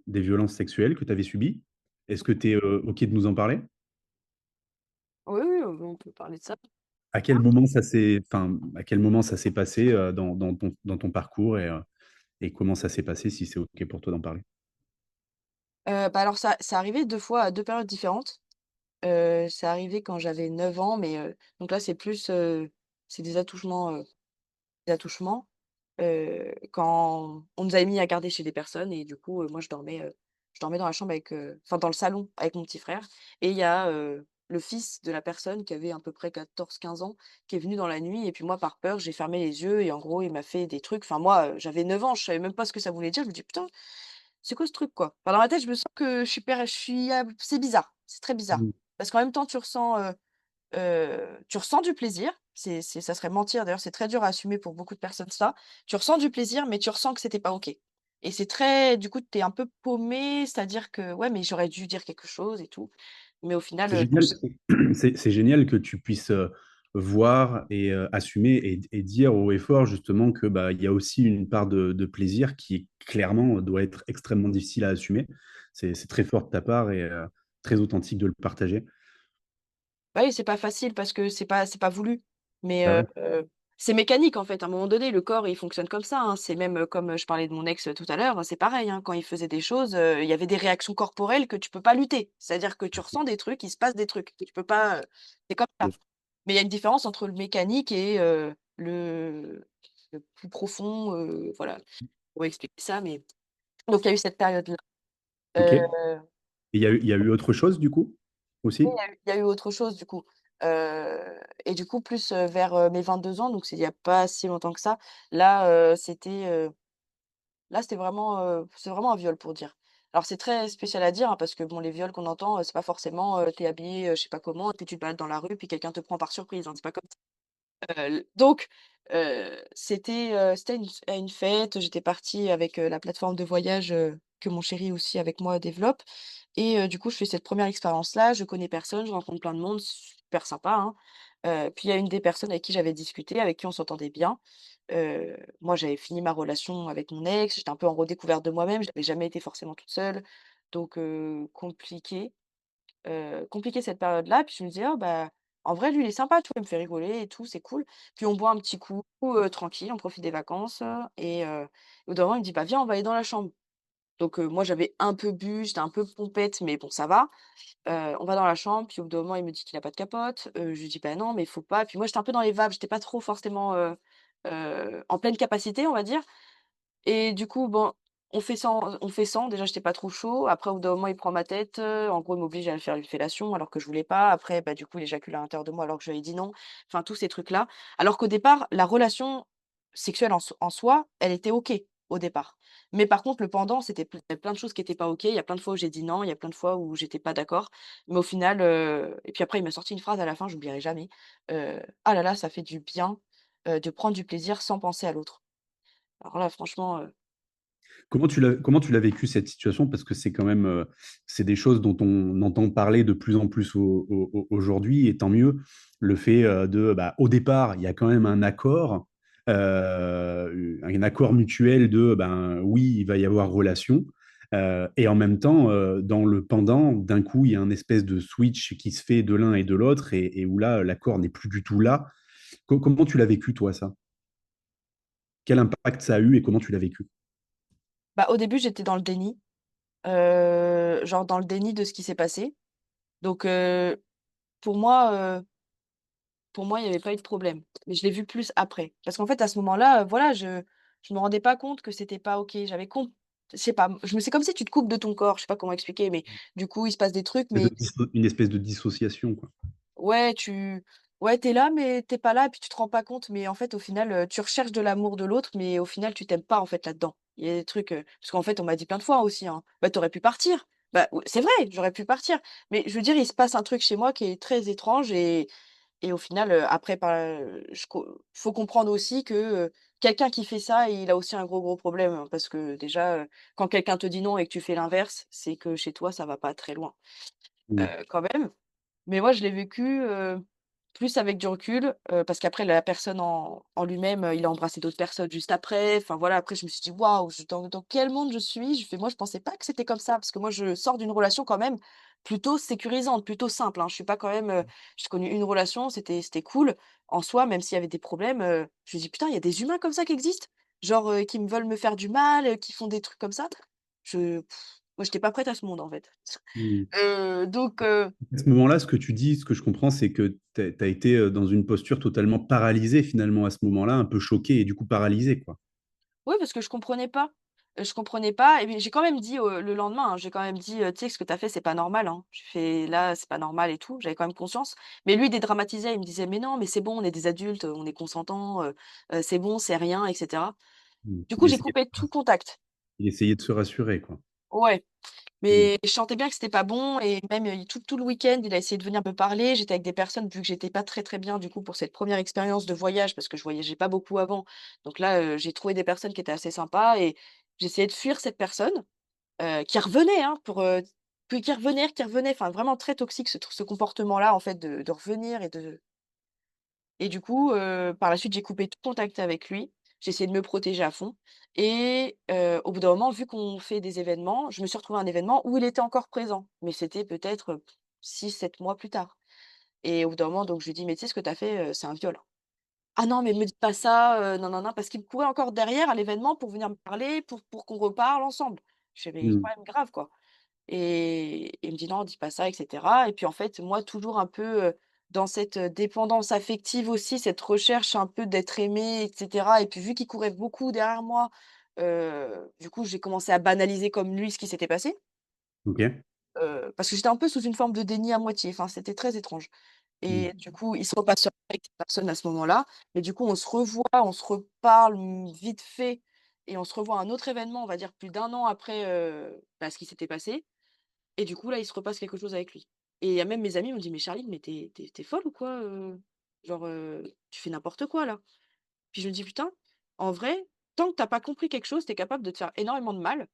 violences sexuelles que tu avais subies. Est-ce que tu es, OK de nous en parler?
Oui, oui, on peut parler de ça.
À quel moment ça s'est enfin, à quel moment ça s'est passé, dans ton parcours et comment ça s'est passé, si c'est OK pour toi d'en parler?
Bah, alors ça c'est arrivé 2 fois à 2 périodes différentes. C'est arrivé quand j'avais 9 ans, mais donc là, c'est plus, c'est des attouchements, quand on nous avait mis à garder chez des personnes et du coup, moi je dormais dans la chambre avec, enfin dans le salon avec mon petit frère et il y a, le fils de la personne qui avait à peu près 14 15 ans, qui est venu dans la nuit et puis moi par peur, j'ai fermé les yeux et en gros, il m'a fait des trucs. Enfin moi, j'avais 9 ans, je savais même pas ce que ça voulait dire. Je me dis: «Putain, c'est quoi ce truc, quoi?» Enfin, dans ma tête, je me sens que je suis, c'est bizarre, c'est très bizarre.
Mmh.
Parce qu'en même temps, tu ressens du plaisir, c'est ça serait mentir, d'ailleurs, c'est très dur à assumer pour beaucoup de personnes ça. Tu ressens du plaisir, mais tu ressens que c'était pas OK et c'est très du coup, tu es un peu paumé, c'est-à-dire que ouais, mais j'aurais dû dire quelque chose et tout, mais au final,
C'est génial c'est génial que tu puisses, voir et assumer et dire haut et fort justement que, bah, il y a aussi une part de plaisir qui clairement doit être extrêmement difficile à assumer. C'est très fort de ta part et très authentique de le partager.
bah oui, c'est pas facile parce que c'est pas voulu, mais
Bah, ouais.
c'est mécanique, en fait. À un moment donné, le corps, il fonctionne comme ça, hein. C'est même, comme, je parlais de mon ex, tout à l'heure, c'est pareil, hein. Quand il faisait des choses, il y avait des réactions corporelles que tu peux pas lutter. C'est-à-dire que tu ressens des trucs, il se passe des trucs. Tu peux pas, c'est comme ça. Mais il y a une différence entre le mécanique et le plus profond, voilà, pour expliquer ça, mais donc il y a eu cette période-là.
OK.
Heu,
Et il y a eu autre chose du coup?
oui,
Aussi?
il y a eu autre chose du coup, et du coup plus, vers, mes 22 ans, donc c'est il y a pas si longtemps que ça. Là, là, c'est vraiment un viol pour dire. Alors c'est très spécial à dire, hein, parce que bon, les viols qu'on entend, c'est pas forcément, tu es habillé, je sais pas comment et puis tu te balades dans la rue, puis quelqu'un te prend par surprise, hein, c'est pas comme ça. Donc c'était à une fête, j'étais partie avec, la plateforme de voyage, que mon chéri aussi avec moi développe et du coup, je fais cette première expérience-là, je connais personne, je rencontre plein de monde, super sympa, hein. Puis il y a une des personnes avec qui j'avais discuté, avec qui on s'entendait bien. Moi, j'avais fini ma relation avec mon ex, j'étais un peu en redécouverte de moi-même, j'avais jamais été forcément toute seule, donc compliqué cette période-là. Puis je me disais: «Oh bah, en vrai, lui, il est sympa, tu vois? Il me fait rigoler et tout, c'est cool». Puis on boit un petit coup, tranquille, on profite des vacances, et au bout d'un moment, il me dit: «Bah, viens, on va aller dans la chambre». Donc moi, j'avais un peu bu, j'étais un peu pompette, mais bon, ça va. On va dans la chambre, puis au bout d'un moment, il me dit qu'il a pas de capote. Je lui dis: «Bah non, mais il faut pas». Puis moi, j'étais un peu dans les vapes, j'étais pas trop forcément, en pleine capacité, on va dire. Et du coup, bon, on fait sans. Déjà, j'étais pas trop chaud. Après, au bout d'un moment, il prend ma tête, en gros, il m'oblige à aller faire une fellation alors que je voulais pas. Après, bah, du coup, il éjacule à l'intérieur de moi alors que je lui avais dit non. Enfin, tous ces trucs-là. Alors qu'au départ, la relation sexuelle en soi, elle était OK, au départ. Mais par contre, le pendant, c'était il y a plein de choses qui étaient pas OK. Il y a plein de fois où j'ai dit non, il y a plein de fois où j'étais pas d'accord. Mais au final, et puis après, il m'a sorti une phrase à la fin, j'oublierai jamais. «Ah là là, ça fait du bien, de prendre du plaisir sans penser à l'autre». Alors là, franchement,
Comment tu l'as vécu cette situation? Parce que c'est quand même, c'est des choses dont on entend parler de plus en plus aujourd'hui et tant mieux. Le fait, bah, au départ, il y a quand même un accord mutuel de, ben, oui, il va y avoir relation, et en même temps, dans le pendant, d'un coup, il y a un espèce de switch qui se fait de l'un et de l'autre et où là, l'accord n'est plus du tout là. Comment tu l'as vécu toi ça? Quel impact ça a eu et comment tu l'as vécu?
bah, au début, j'étais dans le déni, genre dans le déni de ce qui s'est passé. Donc pour moi, il y avait pas eu de problème. Mais je l'ai vu plus après. Parce qu'en fait, à ce moment-là, voilà, je me rendais pas compte que c'était pas OK. Je sais pas, c'est comme si tu te coupes de ton corps, je sais pas comment expliquer, mais du coup, il se passe des trucs, mais
Une espèce de dissociation, quoi.
ouais, ouais, tu es là, mais tu es pas là et puis tu te rends pas compte, mais en fait, au final, tu recherches de l'amour de l'autre, mais au final, tu t'aimes pas, en fait, là-dedans. Il y a des trucs, parce qu'en fait, on m'a dit plein de fois aussi, hein: «Bah, tu aurais pu partir». Bah, ou c'est vrai, j'aurais pu partir, mais je veux dire, il se passe un truc chez moi qui est très étrange et au final, après je co faut comprendre aussi que, quelqu'un qui fait ça, il a aussi un gros, gros problème, hein, parce que déjà, quand quelqu'un te dit non et que tu fais l'inverse, c'est que chez toi, ça va pas très loin,
Mmh.
quand même. Mais moi, je l'ai vécu, plus avec du recul, parce qu'après la personne en lui-même, il a embrassé d'autres personnes juste après. Enfin voilà, après je me suis dit: «Waouh, je dans quel monde je suis?» Je fais: «Moi, je pensais pas que c'était comme ça», parce que moi, je sors d'une relation quand même plutôt sécurisante, plutôt simple, hein. Je suis pas quand même, j'ai connu une relation, c'était cool en soi, même s'il y avait des problèmes, je me dis: «Putain, il y a des humains comme ça qui existent? Genre, qui me veulent me faire du mal, qui font des trucs comme ça?» Je moi, j'étais pas prête à ce monde, en fait.
Mmh.
Donc
À ce moment-là, ce que tu dis, ce que je comprends, c'est que tu as été, dans une posture totalement paralysée finalement à ce moment-là, un peu choquée et du coup paralysée, quoi.
oui, parce que je comprenais pas. Je comprenais pas et puis j'ai quand même dit, le lendemain, hein, j'ai quand même dit: «Tu sais, ce que tu as fait, c'est pas normal, hein». J'ai fait: «Là, c'est pas normal et tout». J'avais quand même conscience. Mais lui, il dédramatisait. Il me disait: «Mais non, mais c'est bon, on est des adultes, on est consentants, c'est bon, c'est rien» et cetera.
Mmh.
Du coup, j'ai coupé tout contact.
Il essayait de se rassurer, quoi.
Ouais,
Mmh.
mais je sentais bien que c'était pas bon et même, tout le week-end, il a essayé de venir me parler. J'étais avec des personnes, vu que j'étais pas très, très bien, du coup, pour cette première expérience de voyage, parce que je voyageais pas beaucoup avant. Donc là, j'ai trouvé des personnes qui étaient assez sympas et j'essayais de fuir cette personne, qui revenait, hein, puis qui revenait, enfin vraiment très toxique ce comportement-là, en fait, de revenir et du coup, par la suite, j'ai coupé tout contact avec lui. J'ai essayé de me protéger à fond et au bout d'un moment, vu qu'on fait des événements, je me suis retrouvée à un événement où il était encore présent, mais c'était peut-être, 6-7 mois plus tard et au bout d'un moment, donc je lui dis: «Mais tu sais ce que tu as fait, c'est un viol, hein». «Ah non, mais me dites pas ça, non, non, non», parce qu'il me courait encore derrière à l'événement pour venir me parler, pour qu'on reparle ensemble. Je fais: «Mais
Mmh.
quand même grave, quoi». Et il me dit: «Non, dis pas ça» et cetera et puis, en fait, moi, toujours un peu, dans cette, dépendance affective aussi, cette recherche un peu d'être aimée et cetera et puis, vu qu'il courait beaucoup derrière moi, du coup, j'ai commencé à banaliser comme lui ce qui s'était passé,
OK.
parce que j'étais un peu sous une forme de déni à moitié, enfin, c'était très étrange
Mmh.
et du coup, il se repasse sur avec cette personne à ce moment-là et du coup, on se revoit, on se reparle, vite fait et on se revoit à un autre événement, on va dire plus d'1 an après, bah, ce qui s'était passé et du coup, là, il se repasse quelque chose avec lui et il y a même mes amis m'ont dit: «Mais Charline, mais tu es folle ou quoi, genre, tu fais n'importe quoi là». Puis je me dis: «Putain, en vrai, tant que tu as pas compris quelque chose, tu es capable de te faire énormément de mal».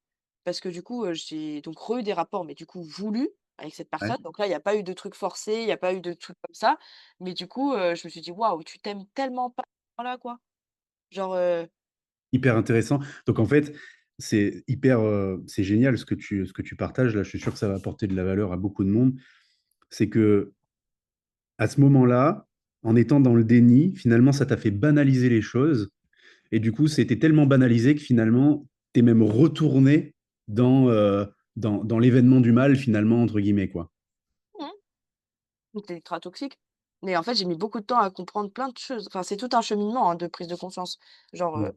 Parce que du coup, j'ai donc re eu des rapports, mais du coup voulus avec cette
Ouais.
personne. Donc là, il y a pas eu de trucs forcés, il y a pas eu de trucs comme ça. Mais du coup, je me suis dit: «Waouh, tu t'aimes tellement pas là quoi». Genre,
Hyper intéressant. Donc en fait, c'est hyper, c'est génial ce que tu partages là. Je suis sûr que ça va apporter de la valeur à beaucoup de monde. C'est que à ce moment-là, en étant dans le déni, finalement, ça t'a fait banaliser les choses et du coup, c'était tellement banalisé que finalement, tu es même retourné dans, dans «l'événement du mal» finalement, entre guillemets, quoi.
mmh, c'était ultra toxique. Mais en fait, j'ai mis beaucoup de temps à comprendre plein de choses. Enfin, c'est tout un cheminement, hein, de prise de conscience. Genre,
Mmh.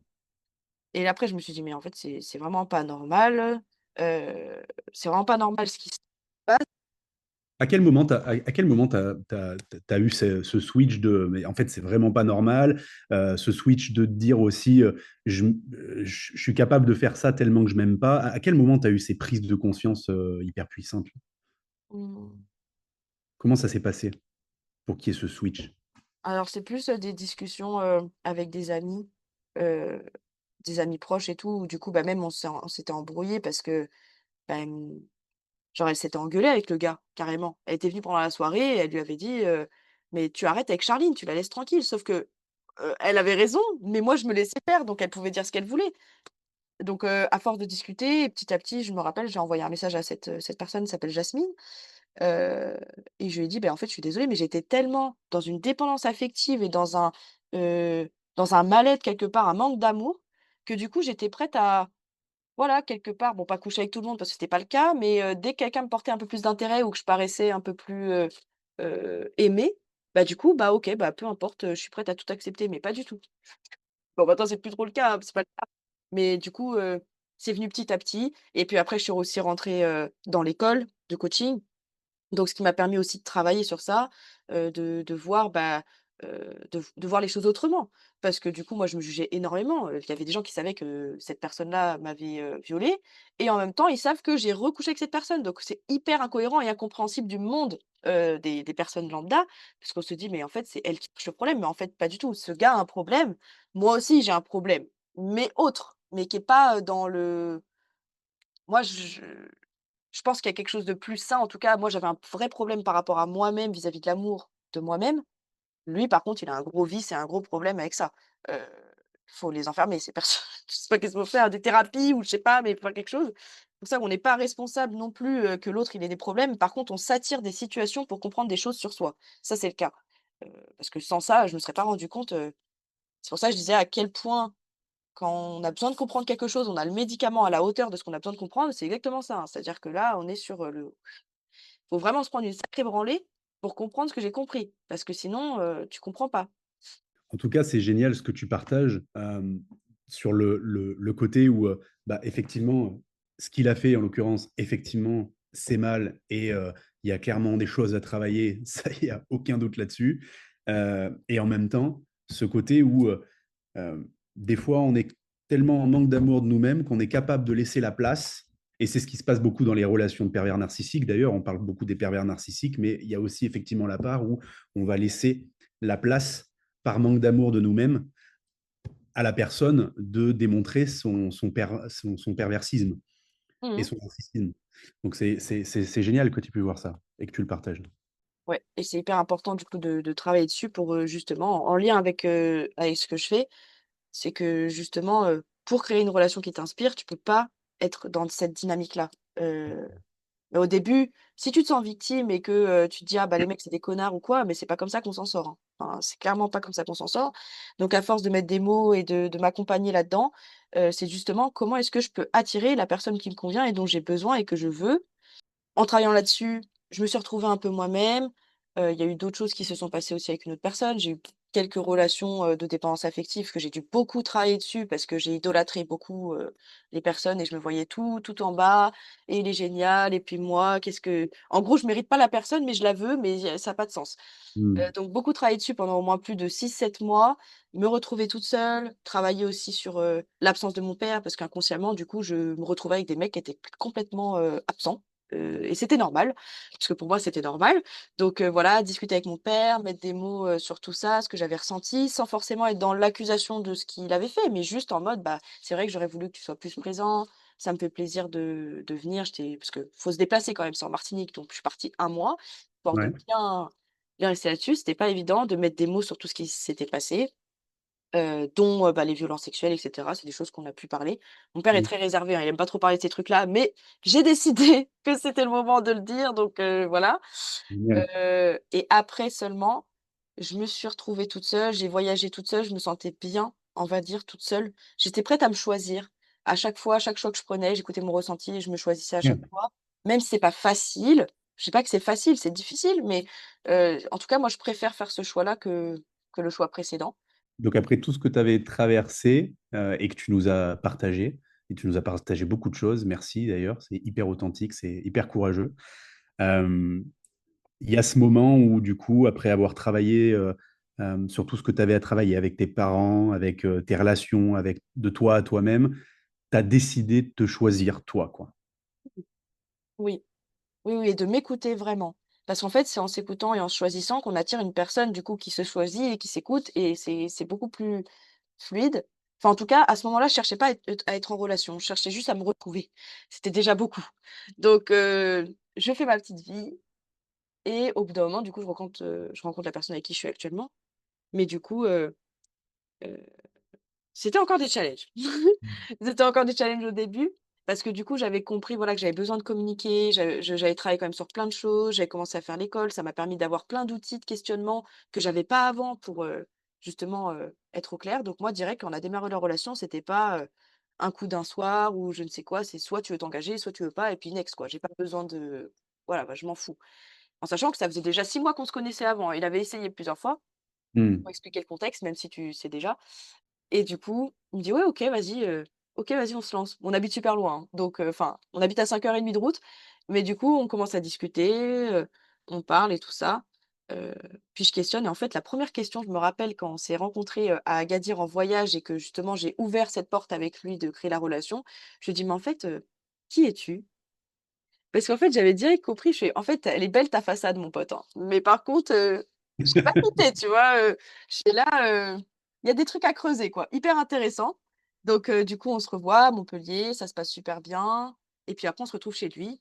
et après je me suis dit: «Mais en fait, c'est vraiment pas normal, c'est vraiment pas normal ce qui se passe».
À quel moment tu as eu ce switch de: «Mais en fait, c'est vraiment pas normal», ce switch de te dire aussi, «Je suis capable de faire ça tellement que je m'aime pas». À quel moment tu as eu ces prises de conscience, hyper puissantes?
Mmh.
Comment ça s'est passé pour qu'il y ait ce switch?
Alors c'est plus, des discussions, avec heu, des amis proches et tout, où du coup, bah, même on s'était embrouillés parce que, bah, genre elle s'était engueulée avec le gars, carrément. Elle était venue pendant la soirée et elle lui avait dit, «Mais tu arrêtes avec Charline, tu la laisses tranquille». Sauf que, elle avait raison, mais moi je me laissais faire, donc elle pouvait dire ce qu'elle voulait. Donc, à force de discuter et petit à petit, je me rappelle, j'ai envoyé un message à cette personne, qui s'appelle Jasmine. Heu et je lui ai dit: «Beh, en fait, je suis désolée, mais j'étais tellement dans une dépendance affective et dans un mal-être quelque part, un manque d'amour, que du coup, j'étais prête à, voilà, quelque part, bon, pas coucher avec tout le monde parce que c'était pas le cas, mais dès que quelqu'un me portait un peu plus d'intérêt ou que je paraissais un peu plus, aimée, bah, du coup, bah, OK, bah, peu importe, je suis prête à tout accepter», mais pas du tout. Bon, maintenant, c'est plus trop le cas, hein, c'est pas le cas, mais du coup, c'est venu petit à petit et puis après, je suis aussi rentrée, dans l'école de coaching. Donc ce qui m'a permis aussi de travailler sur ça, de voir, bah, de voir les choses autrement. Parce que du coup, moi, je me jugeais énormément, il y avait des gens qui savaient que cette personne-là m'avait, violée et en même temps, ils savent que j'ai recouché avec cette personne. Donc c'est hyper incohérent et incompréhensible du monde, des personnes lambda, puisqu'on se dit: «Mais en fait, c'est elle qui cherche le problème», mais en fait, pas du tout. Ce gars a un problème, moi aussi j'ai un problème, mais autre, mais qui est pas, dans le moi je pense qu'il y a quelque chose de plus sain, en tout cas, moi, j'avais un vrai problème par rapport à moi-même, vis-à-vis de l'amour de moi-même Lui, par contre, il a un gros vice et un gros problème avec ça. Heu, faut les enfermer ces personnes. Je sais pas qu'est-ce qu'il faut faire, des thérapies ou je sais pas, mais faire quelque chose. C'est pour ça qu'on n'est pas responsable non plus, que l'autre il ait des problèmes. Par contre, on s'attire des situations pour comprendre des choses sur soi. Ça, c'est le cas. Parce que sans ça, je me serais pas rendu compte, c'est pour ça que je disais à quel point quand on a besoin de comprendre quelque chose, on a le médicament à la hauteur de ce qu'on a besoin de comprendre, c'est exactement ça, hein. C'est-à-dire que là, on est sur, le faut vraiment se prendre une sacrée branlée pour comprendre ce que j'ai compris, parce que sinon, tu comprends pas.
En tout cas, c'est génial ce que tu partages sur le côté où, bah, effectivement, ce qu'il a fait, en l'occurrence, effectivement, c'est mal et il y a clairement des choses à travailler. Ça, il n'y a aucun doute là-dessus. Et en même temps, ce côté où, des fois, on est tellement en manque d'amour de nous-mêmes qu'on est capable de laisser la place. Et c'est ce qui se passe beaucoup dans les relations de pervers narcissiques. D'ailleurs, on parle beaucoup des pervers narcissiques, mais il y a aussi effectivement la part où on va laisser la place par manque d'amour de nous-mêmes, à la personne de démontrer son perversisme
Mmh
et
mh.
son narcissisme. Donc, c'est génial que tu puisses voir ça et que tu le partages.
Ouais et c'est hyper important du coup de travailler dessus pour, justement en lien avec ce que je fais, c'est que justement, pour créer une relation qui t'inspire, tu peux pas être dans cette dynamique-là. Heu Mais au début, si tu te sens victime et que, tu te dis: «Ah bah, les mecs, c'est des connards» ou quoi, mais c'est pas comme ça qu'on s'en sort, hein. Enfin, c'est clairement pas comme ça qu'on s'en sort. Donc à force de mettre des mots et de m'accompagner là-dedans, c'est justement comment est-ce que je peux attirer la personne qui me convient et dont j'ai besoin et que je veux en travaillant là-dessus, je me suis retrouvée un peu moi-même. Il y a eu d'autres choses qui se sont passées aussi avec une autre personne. J'ai eu quelques relations, de dépendance affective que j'ai dû beaucoup travailler dessus parce que j'ai idolâtré beaucoup, les personnes et je me voyais tout en bas et il est génial et puis moi, qu'est-ce que en gros, je mérite pas la personne, mais je la veux, mais ça a pas de sens.
Mmh.
Donc beaucoup travaillé dessus pendant au moins plus de 6 7 mois, me retrouver toute seule, travailler aussi sur, l'absence de mon père parce qu'inconsciemment, du coup, je me retrouvais avec des mecs qui étaient complètement, absents, et c'était normal, parce que pour moi, c'était normal. Donc voilà, discuter avec mon père, mettre des mots, sur tout ça, ce que j'avais ressenti, sans forcément être dans l'accusation de ce qu'il avait fait, mais juste en mode: «Bah, c'est vrai que j'aurais voulu que tu sois plus présent, ça me fait plaisir de venir». J'étais parce que faut se déplacer quand même, c'est en Martinique, donc je suis partie un mois, histoire de
Ouais,
bien rester là-dessus. C'était pas évident de mettre des mots sur tout ce qui s'était passé, dont, bah, les violences sexuelles et cetera. C'est des choses qu'on a pu parler. Mon père est
mmh,
très réservé, hein, il aime pas trop parler de ces trucs-là, mais j'ai décidé que c'était le moment de le dire, donc voilà.
génial.
Et après seulement, je me suis retrouvée toute seule, j'ai voyagé toute seule, je me sentais bien, on va dire, toute seule. J'étais prête à me choisir. À chaque fois, à chaque choix que je prenais, j'écoutais mon ressenti et je me choisissais à chaque
Génial.
fois. Même si c'est pas facile, je dis pas que c'est facile, c'est difficile, mais en tout cas, moi, je préfère faire ce choix-là que le choix précédent.
Donc après tout ce que tu avais traversé, et que tu nous as partagé et tu nous as partagé beaucoup de choses, merci d'ailleurs, c'est hyper authentique, c'est hyper courageux. Hem, il y a ce moment où du coup, après avoir travaillé, sur tout ce que tu avais à travailler avec tes parents, avec, tes relations, avec de toi à toi-même, tu as décidé de te choisir toi, quoi.
Oui. Oui, oui et de m'écouter vraiment. Parce qu'en fait, c'est en s'écoutant et en se choisissant qu'on attire une personne du coup qui se choisit et qui s'écoute et c'est beaucoup plus fluide. Enfin, en tout cas, à ce moment-là, je cherchais pas à être en relation, je cherchais juste à me retrouver. C'était déjà beaucoup. Donc je fais ma petite vie et au bout d'un moment, du coup, je rencontre la personne avec qui je suis actuellement. Mais du coup, heu c'était encore des challenges. C'était encore des challenges au début parce que du coup, j'avais compris, voilà, que j'avais besoin de communiquer. J'avais travaillé quand même sur plein de choses. J'avais commencé à faire l'école. Ça m'a permis d'avoir plein d'outils de questionnement que j'avais pas avant pour, justement, être au clair. Donc moi, direct, quand on a démarré la relation, c'était pas, un coup d'un soir ou je ne sais quoi. C'est soit tu veux t'engager, soit tu veux pas et puis next, quoi. J'ai pas besoin de voilà, bah, je m'en fous. En sachant que ça faisait déjà 6 mois qu'on se connaissait avant. Il avait essayé plusieurs fois
Mmh.
pour expliquer le contexte, même si tu sais déjà. Et du coup, il me dit: «Ouais, OK, vas-y, on se lance». On habite super loin, hein, donc enfin, on habite à 5 heures et demie de route, mais du coup, on commence à discuter, on parle et tout ça, heu, puis je questionne et en fait, la première question, je me rappelle quand on s'est rencontrés, à Agadir en voyage et que justement j'ai ouvert cette porte avec lui de créer la relation, je lui dis: «Mais en fait, qui es-tu?» Parce qu'en fait, j'avais direct compris, je fais: «En fait, elle est belle ta façade mon pote, hein, mais par contre, je sais pas qui tu es», tu vois? J'étais là, il y a des trucs à creuser quoi, hyper intéressant. Donc du coup, on se revoit à Montpellier, ça se passe super bien et puis après on se retrouve chez lui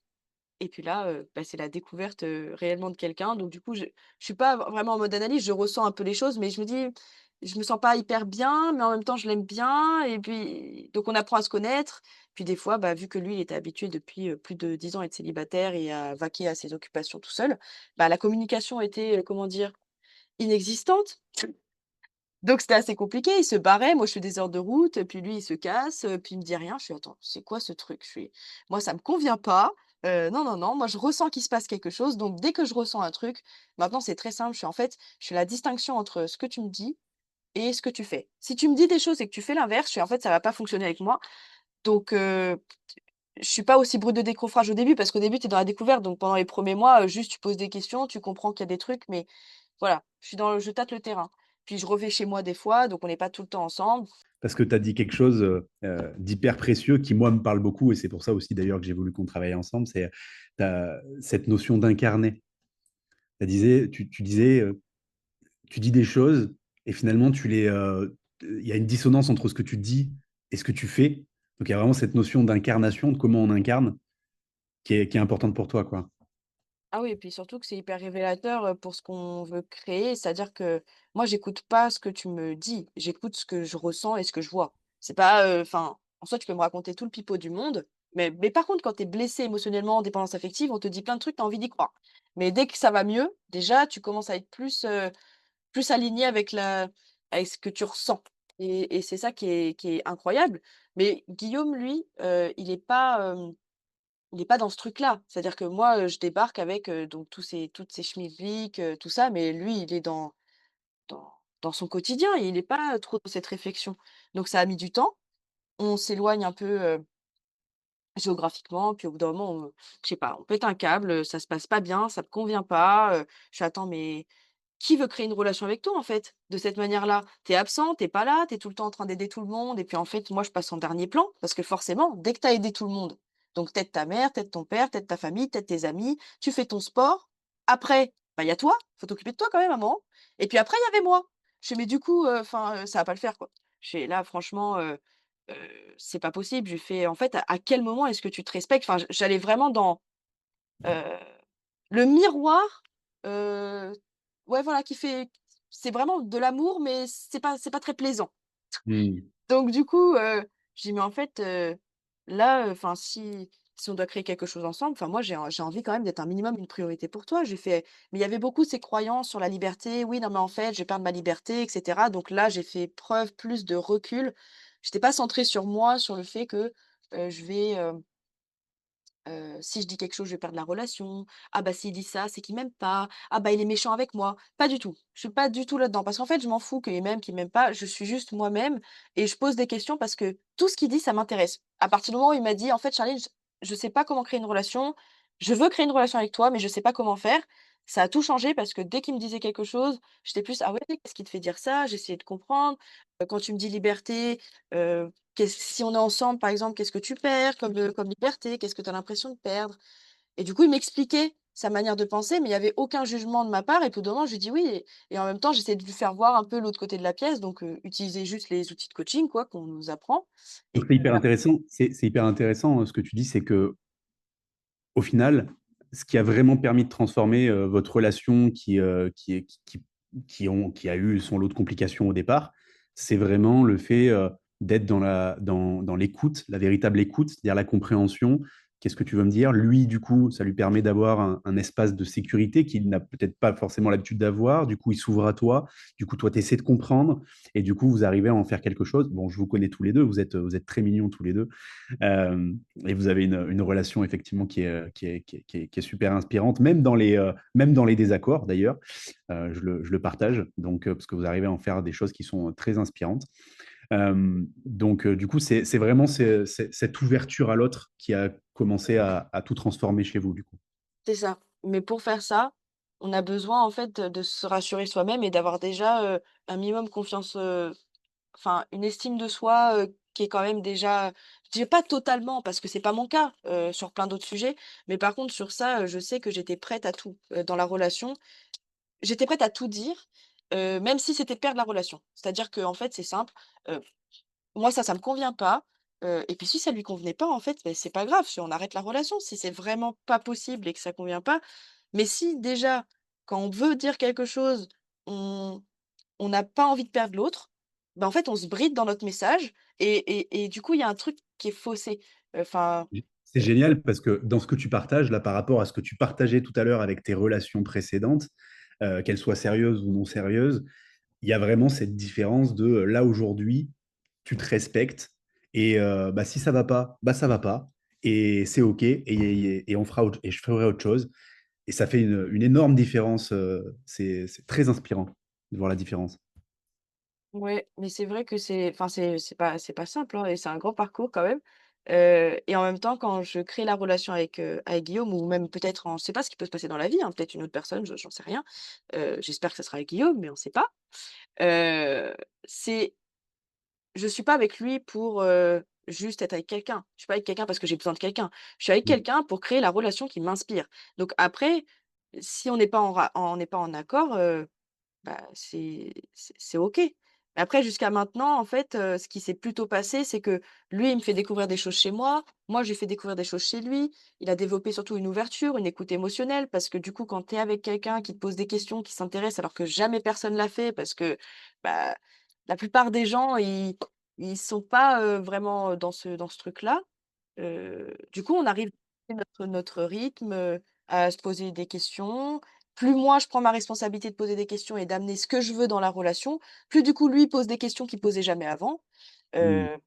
Et puis là, bah, c'est la découverte, réellement de quelqu'un. Donc du coup, je suis pas vraiment en mode analyse, je ressens un peu les choses, mais je me dis: «Je me sens pas hyper bien, mais en même temps je l'aime bien» et puis donc on apprend à se connaître. Puis des fois, bah, vu que lui, il était habitué depuis, plus de 10 ans à être célibataire et à vaquer à ses occupations tout seul, bah, la communication était, comment dire? Inexistante. Donc c'était assez compliqué. Il se barrait, moi je fais des heures de route, puis lui il se casse, puis il me dit rien. Je suis: «Attends, c'est quoi ce truc?» Je suis: «Moi ça me convient pas, non, non, non, moi je ressens qu'il se passe quelque chose, donc dès que je ressens un truc, maintenant c'est très simple, je suis en fait, je fais la distinction entre ce que tu me dis et ce que tu fais. Si tu me dis des choses et que tu fais l'inverse, je fais: "En fait ça va pas fonctionner avec moi", donc je suis pas aussi brute de décoffrage au début parce qu'au début tu es dans la découverte, donc pendant les premiers mois, juste tu poses des questions, tu comprends qu'il y a des trucs, mais voilà, je tâte le terrain. Puis je reviens chez moi des fois, donc on n'est pas tout le temps ensemble.
Parce que tu as dit quelque chose d'hyper précieux qui, moi, me parle beaucoup, et c'est pour ça aussi d'ailleurs que j'ai voulu qu'on travaille ensemble, c'est cette notion d'incarner. Tu disais, tu dis des choses et finalement, il y a une dissonance entre ce que tu dis et ce que tu fais. Donc il y a vraiment cette notion d'incarnation, de comment on incarne, qui est importante pour toi, quoi.
Ah oui et puis surtout que c'est hyper révélateur, pour ce qu'on veut créer. C'est-à-dire que moi, j'écoute pas ce que tu me dis, j'écoute ce que je ressens et ce que je vois. C'est pas, enfin, en soi, tu peux me raconter tout le pipeau du monde, mais par contre, quand tu es blessé émotionnellement, en dépendance affective, on te dit plein de trucs, tu as envie d'y croire. Mais dès que ça va mieux, déjà, tu commences à être plus aligné avec ce que tu ressens et c'est ça qui est incroyable. Mais Guillaume, lui, il est pas dans ce truc-là. C'est-à-dire que moi, je débarque avec, donc toutes ces schmilblick, tout ça, mais lui, il est dans dans son quotidien, il est pas trop dans cette réflexion. Donc ça a mis du temps. On s'éloigne un peu, géographiquement, puis au bout d'un moment, je sais pas, on pète un câble, ça se passe pas bien, ça me convient pas, je fais: «Attends, mais qui veut créer une relation avec toi, en fait, de cette manière-là? Tu es absent, tu es pas là, tu es tout le temps en train d'aider tout le monde et puis, en fait, moi, je passe en dernier plan parce que forcément, dès que tu as aidé tout le monde, donc tu ta mère, tu ton père, tu ta famille, tu tes amis, tu fais ton sport. Après, bah, il y a toi, faut t'occuper de toi quand même à un moment et puis après, il y avait moi. Je fais: «Mais du coup, enfin, ça va pas le faire, quoi». Je fais: «Là, franchement, c'est pas possible». Je lui fais: «En fait, à quel moment est-ce que tu te respectes?» Enfin, j'allais vraiment dans, heu le miroir, heu, ouais, voilà, qui fait c'est vraiment de l'amour, mais c'est pas très plaisant.
Hmm.
Donc du coup, je dis: «Mais en fait, là, enfin, si on doit créer quelque chose ensemble, enfin, moi, j'ai envie quand même d'être un minimum une priorité pour toi». J'ai fait mais il y avait beaucoup ces croyances sur la liberté: «Oui, non, mais en fait, je vais perdre ma liberté» et cetera. Donc là, j'ai fait preuve plus de recul. J'étais pas centrée sur moi, sur le fait que, je vais, si je dis quelque chose, je vais perdre la relation. Ah bah, s'il dit ça, c'est qu'il m'aime pas. Ah bah, il est méchant avec moi. Pas du tout. Je suis pas du tout là-dedans parce qu'en fait, je m'en fous qu'il m'aime, qu'il m'aime pas. Je suis juste moi-même et je pose des questions parce que tout ce qu'il dit, ça m'intéresse. À partir du moment où il m'a dit: «En fait, Charline, je sais pas comment créer une relation. Je veux créer une relation avec toi, mais je sais pas comment faire». Ça a tout changé parce que dès qu'il me disait quelque chose, j'étais plus: «Ah ouais, qu'est-ce qui te fait dire ça?» J'essayais de comprendre. Quand tu me dis liberté, si on est ensemble, par exemple, qu'est-ce que tu perds comme liberté? Qu'est-ce que tu as l'impression de perdre? Et du coup, il m'expliquait sa manière de penser, mais il y avait aucun jugement de ma part et puis au bout d'un moment, je lui dis: «Oui» et en même temps, j'essayais de lui faire voir un peu l'autre côté de la pièce, donc utiliser juste les outils de coaching, quoi, qu'on nous apprend et
Donc
puis
c'est hyper
voilà.
intéressant. C'est hyper intéressant ce que tu dis, c'est que au final, ce qui a vraiment permis de transformer votre relation qui a eu son lot de complications au départ, c'est vraiment le fait d'être dans l'écoute, la véritable écoute, c'est-à-dire la compréhension. Qu'est-ce que tu veux me dire? Lui, du coup, ça lui permet d'avoir un espace de sécurité qu'il n'a peut-être pas forcément l'habitude d'avoir. Du coup, il s'ouvre à toi. Du coup, toi, tu essaies de comprendre. Et du coup, vous arrivez à en faire quelque chose. Bon, je vous connais tous les deux. Vous êtes très mignons tous les deux. Euh, et vous avez une relation effectivement qui est super inspirante, même dans les désaccords d'ailleurs. Je le partage, donc, parce que vous arrivez à en faire des choses qui sont très inspirantes. Donc, du coup, c'est vraiment cette ouverture à l'autre qui a commencé à tout transformer chez vous, du coup.
C'est ça. Mais pour faire ça, on a besoin, en fait, de se rassurer soi-même et d'avoir déjà, un minimum confiance, enfin, une estime de soi, qui est quand même déjà je dirais pas totalement parce que c'est pas mon cas, sur plein d'autres sujets, mais par contre sur ça, je sais que j'étais prête à tout, dans la relation. J'étais prête à tout dire, même si c'était perdre la relation. C'est-à-dire qu'en fait, c'est simple, moi ça me convient pas, Et puis si ça lui convenait pas, en fait, beh, c'est pas grave, si on arrête la relation, si c'est vraiment pas possible et que ça convient pas. Mais si déjà, quand on veut dire quelque chose, on on n'a pas envie de perdre l'autre, bah, en fait, on se bride dans notre message et du coup, il y a un truc qui est faussé. Enfin,
C'est génial parce que dans ce que tu partages, là, par rapport à ce que tu partageais tout à l'heure avec tes relations précédentes, qu'elles soient sérieuses ou non sérieuses, il y a vraiment cette différence de là aujourd'hui, tu te respectes et bah, si ça va pas, bah ça va pas et c'est ok et on fera et je ferai autre chose et ça fait une énorme différence. C'est très inspirant de voir la différence.
ouais, mais c'est vrai que c'est pas simple, hein, et c'est un grand parcours quand même. Et en même temps, quand je crée la relation avec Guillaume ou même peut-être on sait pas ce qui peut se passer dans la vie, hein, peut-être une autre personne, j'en sais rien. J'espère que ça sera avec Guillaume, mais on sait pas. Heu, c'est je suis pas avec lui pour, juste être avec quelqu'un. Je suis pas avec quelqu'un parce que j'ai besoin de quelqu'un. Je suis avec
Mm.
quelqu'un pour créer la relation qui m'inspire. Donc après, si on n'est pas en accord, bah, c'est OK. Mais après jusqu'à maintenant, en fait, ce qui s'est plutôt passé, c'est que lui, il me fait découvrir des choses chez moi je lui fais découvrir des choses chez lui. Il a développé surtout une ouverture, une écoute émotionnelle parce que du coup, quand tu es avec quelqu'un qui te pose des questions, qui s'intéresse alors que jamais personne l'a fait parce que, bah, la plupart des gens, ils sont pas, vraiment, dans ce truc-là. Du coup, on arrive à notre rythme, à se poser des questions. Plus moi, je prends ma responsabilité de poser des questions et d'amener ce que je veux dans la relation, plus du coup, lui, il pose des questions qu'il posait jamais avant.
Mm.
Heu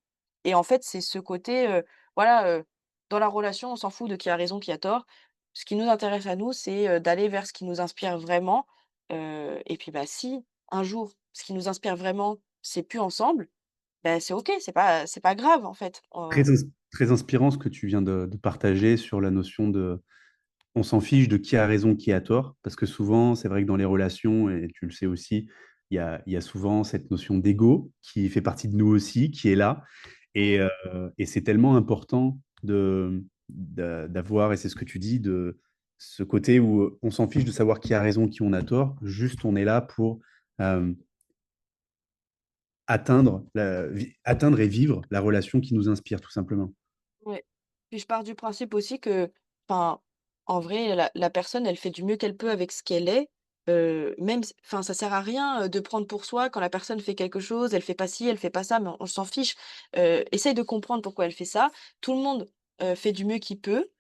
et en fait, c'est ce côté, voilà, dans la relation, on s'en fout de qui a raison, qui a tort. Ce qui nous intéresse à nous, c'est, d'aller vers ce qui nous inspire vraiment, et puis, bah, si un jour, ce qui nous inspire vraiment, c'est plus ensemble, bah, c'est OK, c'est pas grave, en fait.
Très inspirant ce que tu viens de partager sur la notion de on s'en fiche de qui a raison, qui a tort, parce que souvent, c'est vrai que dans les relations, et tu le sais aussi, il y a souvent cette notion d'ego qui fait partie de nous aussi, qui est là.
Mmh,
Et c'est tellement important d'avoir, et c'est ce que tu dis, de ce côté où on s'en fiche de savoir qui a raison, qui on a tort, juste on est là pour euh, atteindre et vivre la relation qui nous inspire, tout simplement.
ouais. Puis je pars du principe aussi que, enfin, en vrai, la personne, elle fait du mieux qu'elle peut avec ce qu'elle est. Même s Enfin, ça sert à rien, de prendre pour soi quand la personne fait quelque chose, elle fait pas ci, elle fait pas ça, mais on s'en fiche. Essaye de comprendre pourquoi elle fait ça. Tout le monde, fait du mieux qu'il peut.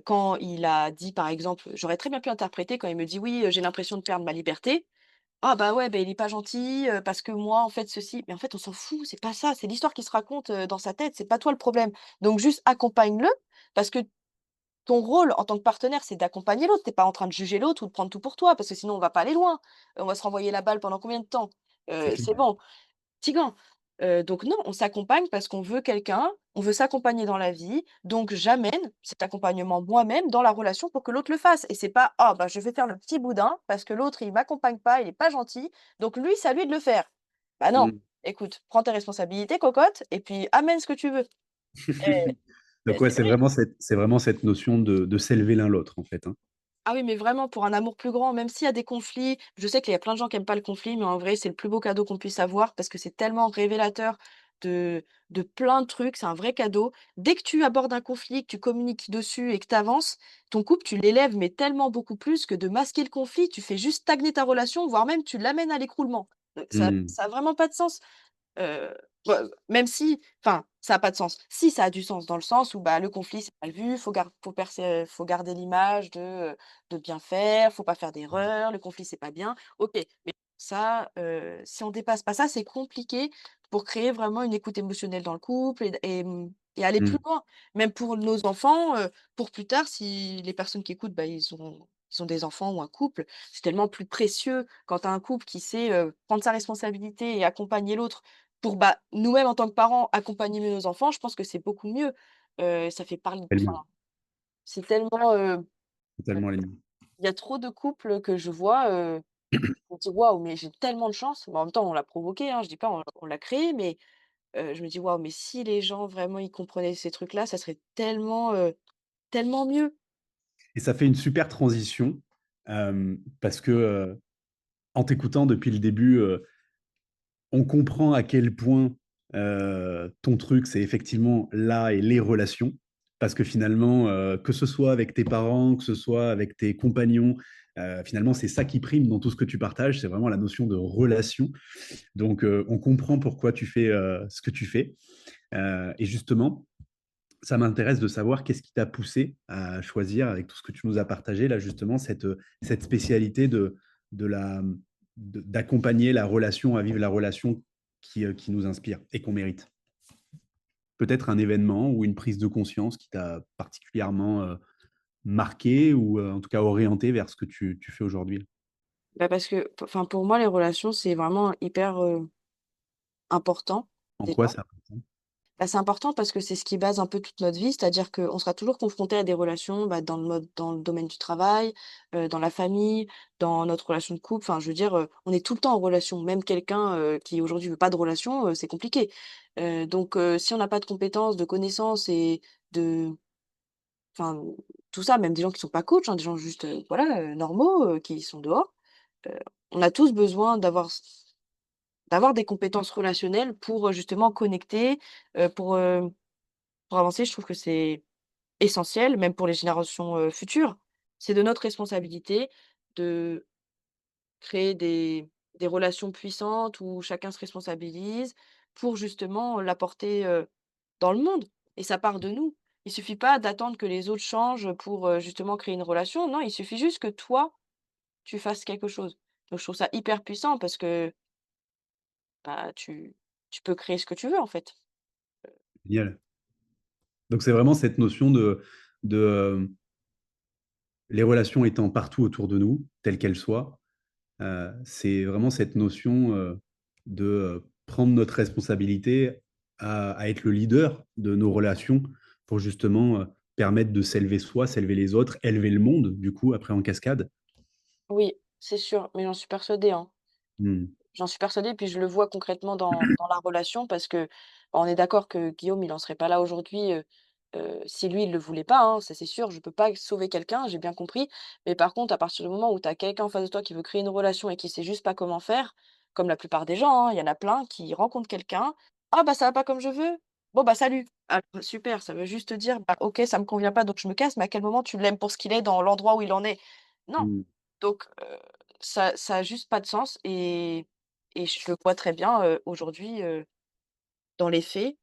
Quand il a dit, par exemple, j'aurais très bien pu interpréter quand il me dit: «Oui, j'ai l'impression de perdre ma liberté». Ah bah, ouais, il est pas gentil, parce que moi, en fait, ceci mais en fait, on s'en fout, c'est pas ça, c'est l'histoire qui se raconte, dans sa tête, c'est pas toi le problème. Donc juste accompagne-le, parce que ton rôle en tant que partenaire, c'est d'accompagner l'autre. Tu es pas en train de juger l'autre ou de prendre tout pour toi, parce que sinon on va pas aller loin. On va se renvoyer la balle pendant combien de temps?
C'est clair.
C'est bon. Tigan. Donc non, on s'accompagne parce qu'on veut quelqu'un, on veut s'accompagner dans la vie, donc j'amène cet accompagnement moi-même dans la relation pour que l'autre le fasse et c'est pas: «Ah bah, je vais faire le petit boudin parce que l'autre il m'accompagne pas, il est pas gentil, donc lui, c'est à lui de le faire». Bah non,
Mm.
écoute, prends tes responsabilités cocotte et puis amène ce que tu veux.
Donc ouais,
C'est vrai.
c'est vraiment cette notion de s'élever l'un l'autre, en fait, hein.
Ah oui, mais vraiment pour un amour plus grand, même s'il y a des conflits, je sais qu'il y a plein de gens qui aiment pas le conflit, mais en vrai, c'est le plus beau cadeau qu'on puisse avoir parce que c'est tellement révélateur de de plein de trucs, c'est un vrai cadeau. Dès que tu abordes un conflit, que tu communiques dessus et que tu avances, ton couple, tu l'élèves, mais tellement beaucoup plus que de masquer le conflit, tu fais juste stagner ta relation, voire même tu l'amènes à l'écroulement. Ça
Mm.
ça a vraiment pas de sens. Heu, ouais, même si enfin, ça a pas de sens. Si, ça a du sens dans le sens où, bah, le conflit, c'est mal vu, faut garder l'image de bien faire, faut pas faire d'erreur, le conflit, c'est pas bien. OK, mais ça, si on dépasse pas ça, c'est compliqué pour créer vraiment une écoute émotionnelle dans le couple et aller plus
Mm.
loin. Même pour nos enfants, pour plus tard, si les personnes qui écoutent, bah, ils ont des enfants ou un couple, c'est tellement plus précieux quand tu as un couple qui sait, prendre sa responsabilité et accompagner l'autre pour, bah, nous-mêmes en tant que parents, accompagner mieux nos enfants, je pense que c'est beaucoup mieux. Ça fait parler
Tellement,
enfin, c'est tellement,
totalement aligné.
il y a trop de couples que je vois, je me dis: «Waouh, mais j'ai tellement de chance». Mais en même temps, on l'a provoqué, hein, je dis pas on l'a créé, mais je me dis: «Waouh, mais si les gens vraiment ils comprenaient ces trucs-là, ça serait tellement, tellement mieux».
Et ça fait une super transition parce que en t'écoutant depuis le début, on comprend à quel point ton truc, c'est effectivement là et les relations. Parce que finalement, que ce soit avec tes parents, que ce soit avec tes compagnons, finalement, c'est ça qui prime dans tout ce que tu partages. C'est vraiment la notion de relation. Donc, on comprend pourquoi tu fais ce que tu fais. Et justement, ça m'intéresse de savoir qu'est-ce qui t'a poussé à choisir, avec tout ce que tu nous as partagé, là, justement, cette spécialité d'accompagner la relation, à vivre la relation qui nous inspire et qu'on mérite. Peut-être un événement ou une prise de conscience qui t'a particulièrement marqué ou en tout cas orienté vers ce que tu fais aujourd'hui.
Bah, parce que, enfin, pour moi, les relations, c'est vraiment hyper, important,
En quoi
déjà.
ça?
Bah, c'est important parce que c'est ce qui base un peu toute notre vie, c'est-à-dire qu'on sera toujours confronté à des relations, bah, dans le domaine du travail, dans la famille, dans notre relation de couple. Enfin, je veux dire, on est tout le temps en relation. Même quelqu'un, qui aujourd'hui veut pas de relation, c'est compliqué. Donc si on n'a pas de compétences, de connaissances et de enfin, tout ça, même des gens qui sont pas coachs, hein, des gens juste, voilà, normaux, qui sont dehors, heu, on a tous besoin d'avoir des compétences relationnelles pour, justement connecter, pour, pour avancer. Je trouve que c'est essentiel, même pour les générations, futures. C'est de notre responsabilité de créer des relations puissantes où chacun se responsabilise pour justement l'apporter, dans le monde et ça part de nous. Il suffit pas d'attendre que les autres changent pour, justement créer une relation. Non, il suffit juste que toi, tu fasses quelque chose. Donc je trouve ça hyper puissant parce que, bah, tu peux créer ce que tu veux, en fait.
Génial. Donc c'est vraiment cette notion de les relations étant partout autour de nous, telles qu'elles soient, c'est vraiment cette notion de prendre notre responsabilité à être le leader de nos relations pour justement permettre de s'élever soi, s'élever les autres, élever le monde, du coup, après en cascade.
Oui, c'est sûr, mais j'en suis persuadée, hein.
Hmm.
J'en suis persuadée, puis je le vois concrètement dans la relation parce que, bah, on est d'accord que Guillaume, il en serait pas là aujourd'hui, si lui, il le voulait pas, hein, ça c'est sûr. Je peux pas sauver quelqu'un, j'ai bien compris. Mais par contre, à partir du moment où tu as quelqu'un en face de toi qui veut créer une relation et qui sait juste pas comment faire, comme la plupart des gens, hein, il y en a plein qui rencontrent quelqu'un: «Ah bah, ça va pas comme je veux? Bon bah, salut!» Ah bah, super, ça veut juste dire: «Bah, OK, ça me convient pas donc je me casse», mais à quel moment tu l'aimes pour ce qu'il est dans l'endroit où il en est? Non.
Hmm.
Donc ça a juste pas de sens et je le vois très bien, aujourd'hui, dans les faits.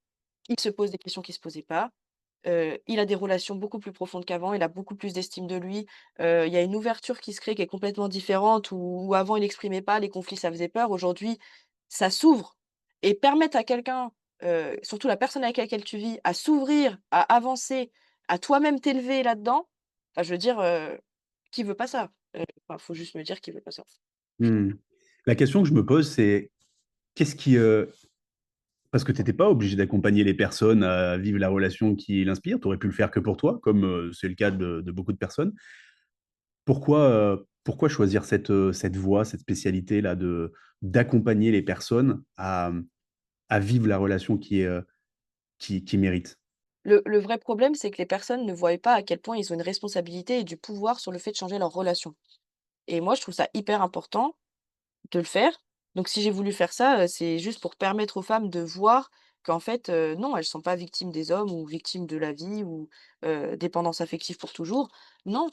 Il se pose des questions qu'il se posait pas. Il a des relations beaucoup plus profondes qu'avant, il a beaucoup plus d'estime de lui. Il y a une ouverture qui se crée qui est complètement différente où avant il exprimait pas, les conflits ça faisait peur. Aujourd'hui, ça s'ouvre et permettre à quelqu'un, surtout la personne avec laquelle tu vis, à s'ouvrir, à avancer, à toi-même t'élever là-dedans, enfin je veux dire, qui veut pas ça? Enfin, faut juste me dire qui veut pas ça.
Hmm. La question que je me pose, c'est qu'est-ce qui, parce que tu n'étais pas obligé d'accompagner les personnes à vivre la relation qui l'inspire, tu aurais pu le faire que pour toi, comme c'est le cas de beaucoup de personnes. Pourquoi choisir cette voie, cette spécialité-là d'accompagner les personnes à vivre la relation qui mérite?
Le vrai problème, c'est que les personnes ne voient pas à quel point ils ont une responsabilité et du pouvoir sur le fait de changer leur relation et moi, je trouve ça hyper important de le faire. Donc si j'ai voulu faire ça, c'est juste pour permettre aux femmes de voir qu'en fait, non, elles sont pas victimes des hommes ou victimes de la vie ou, dépendance affective pour toujours. Non,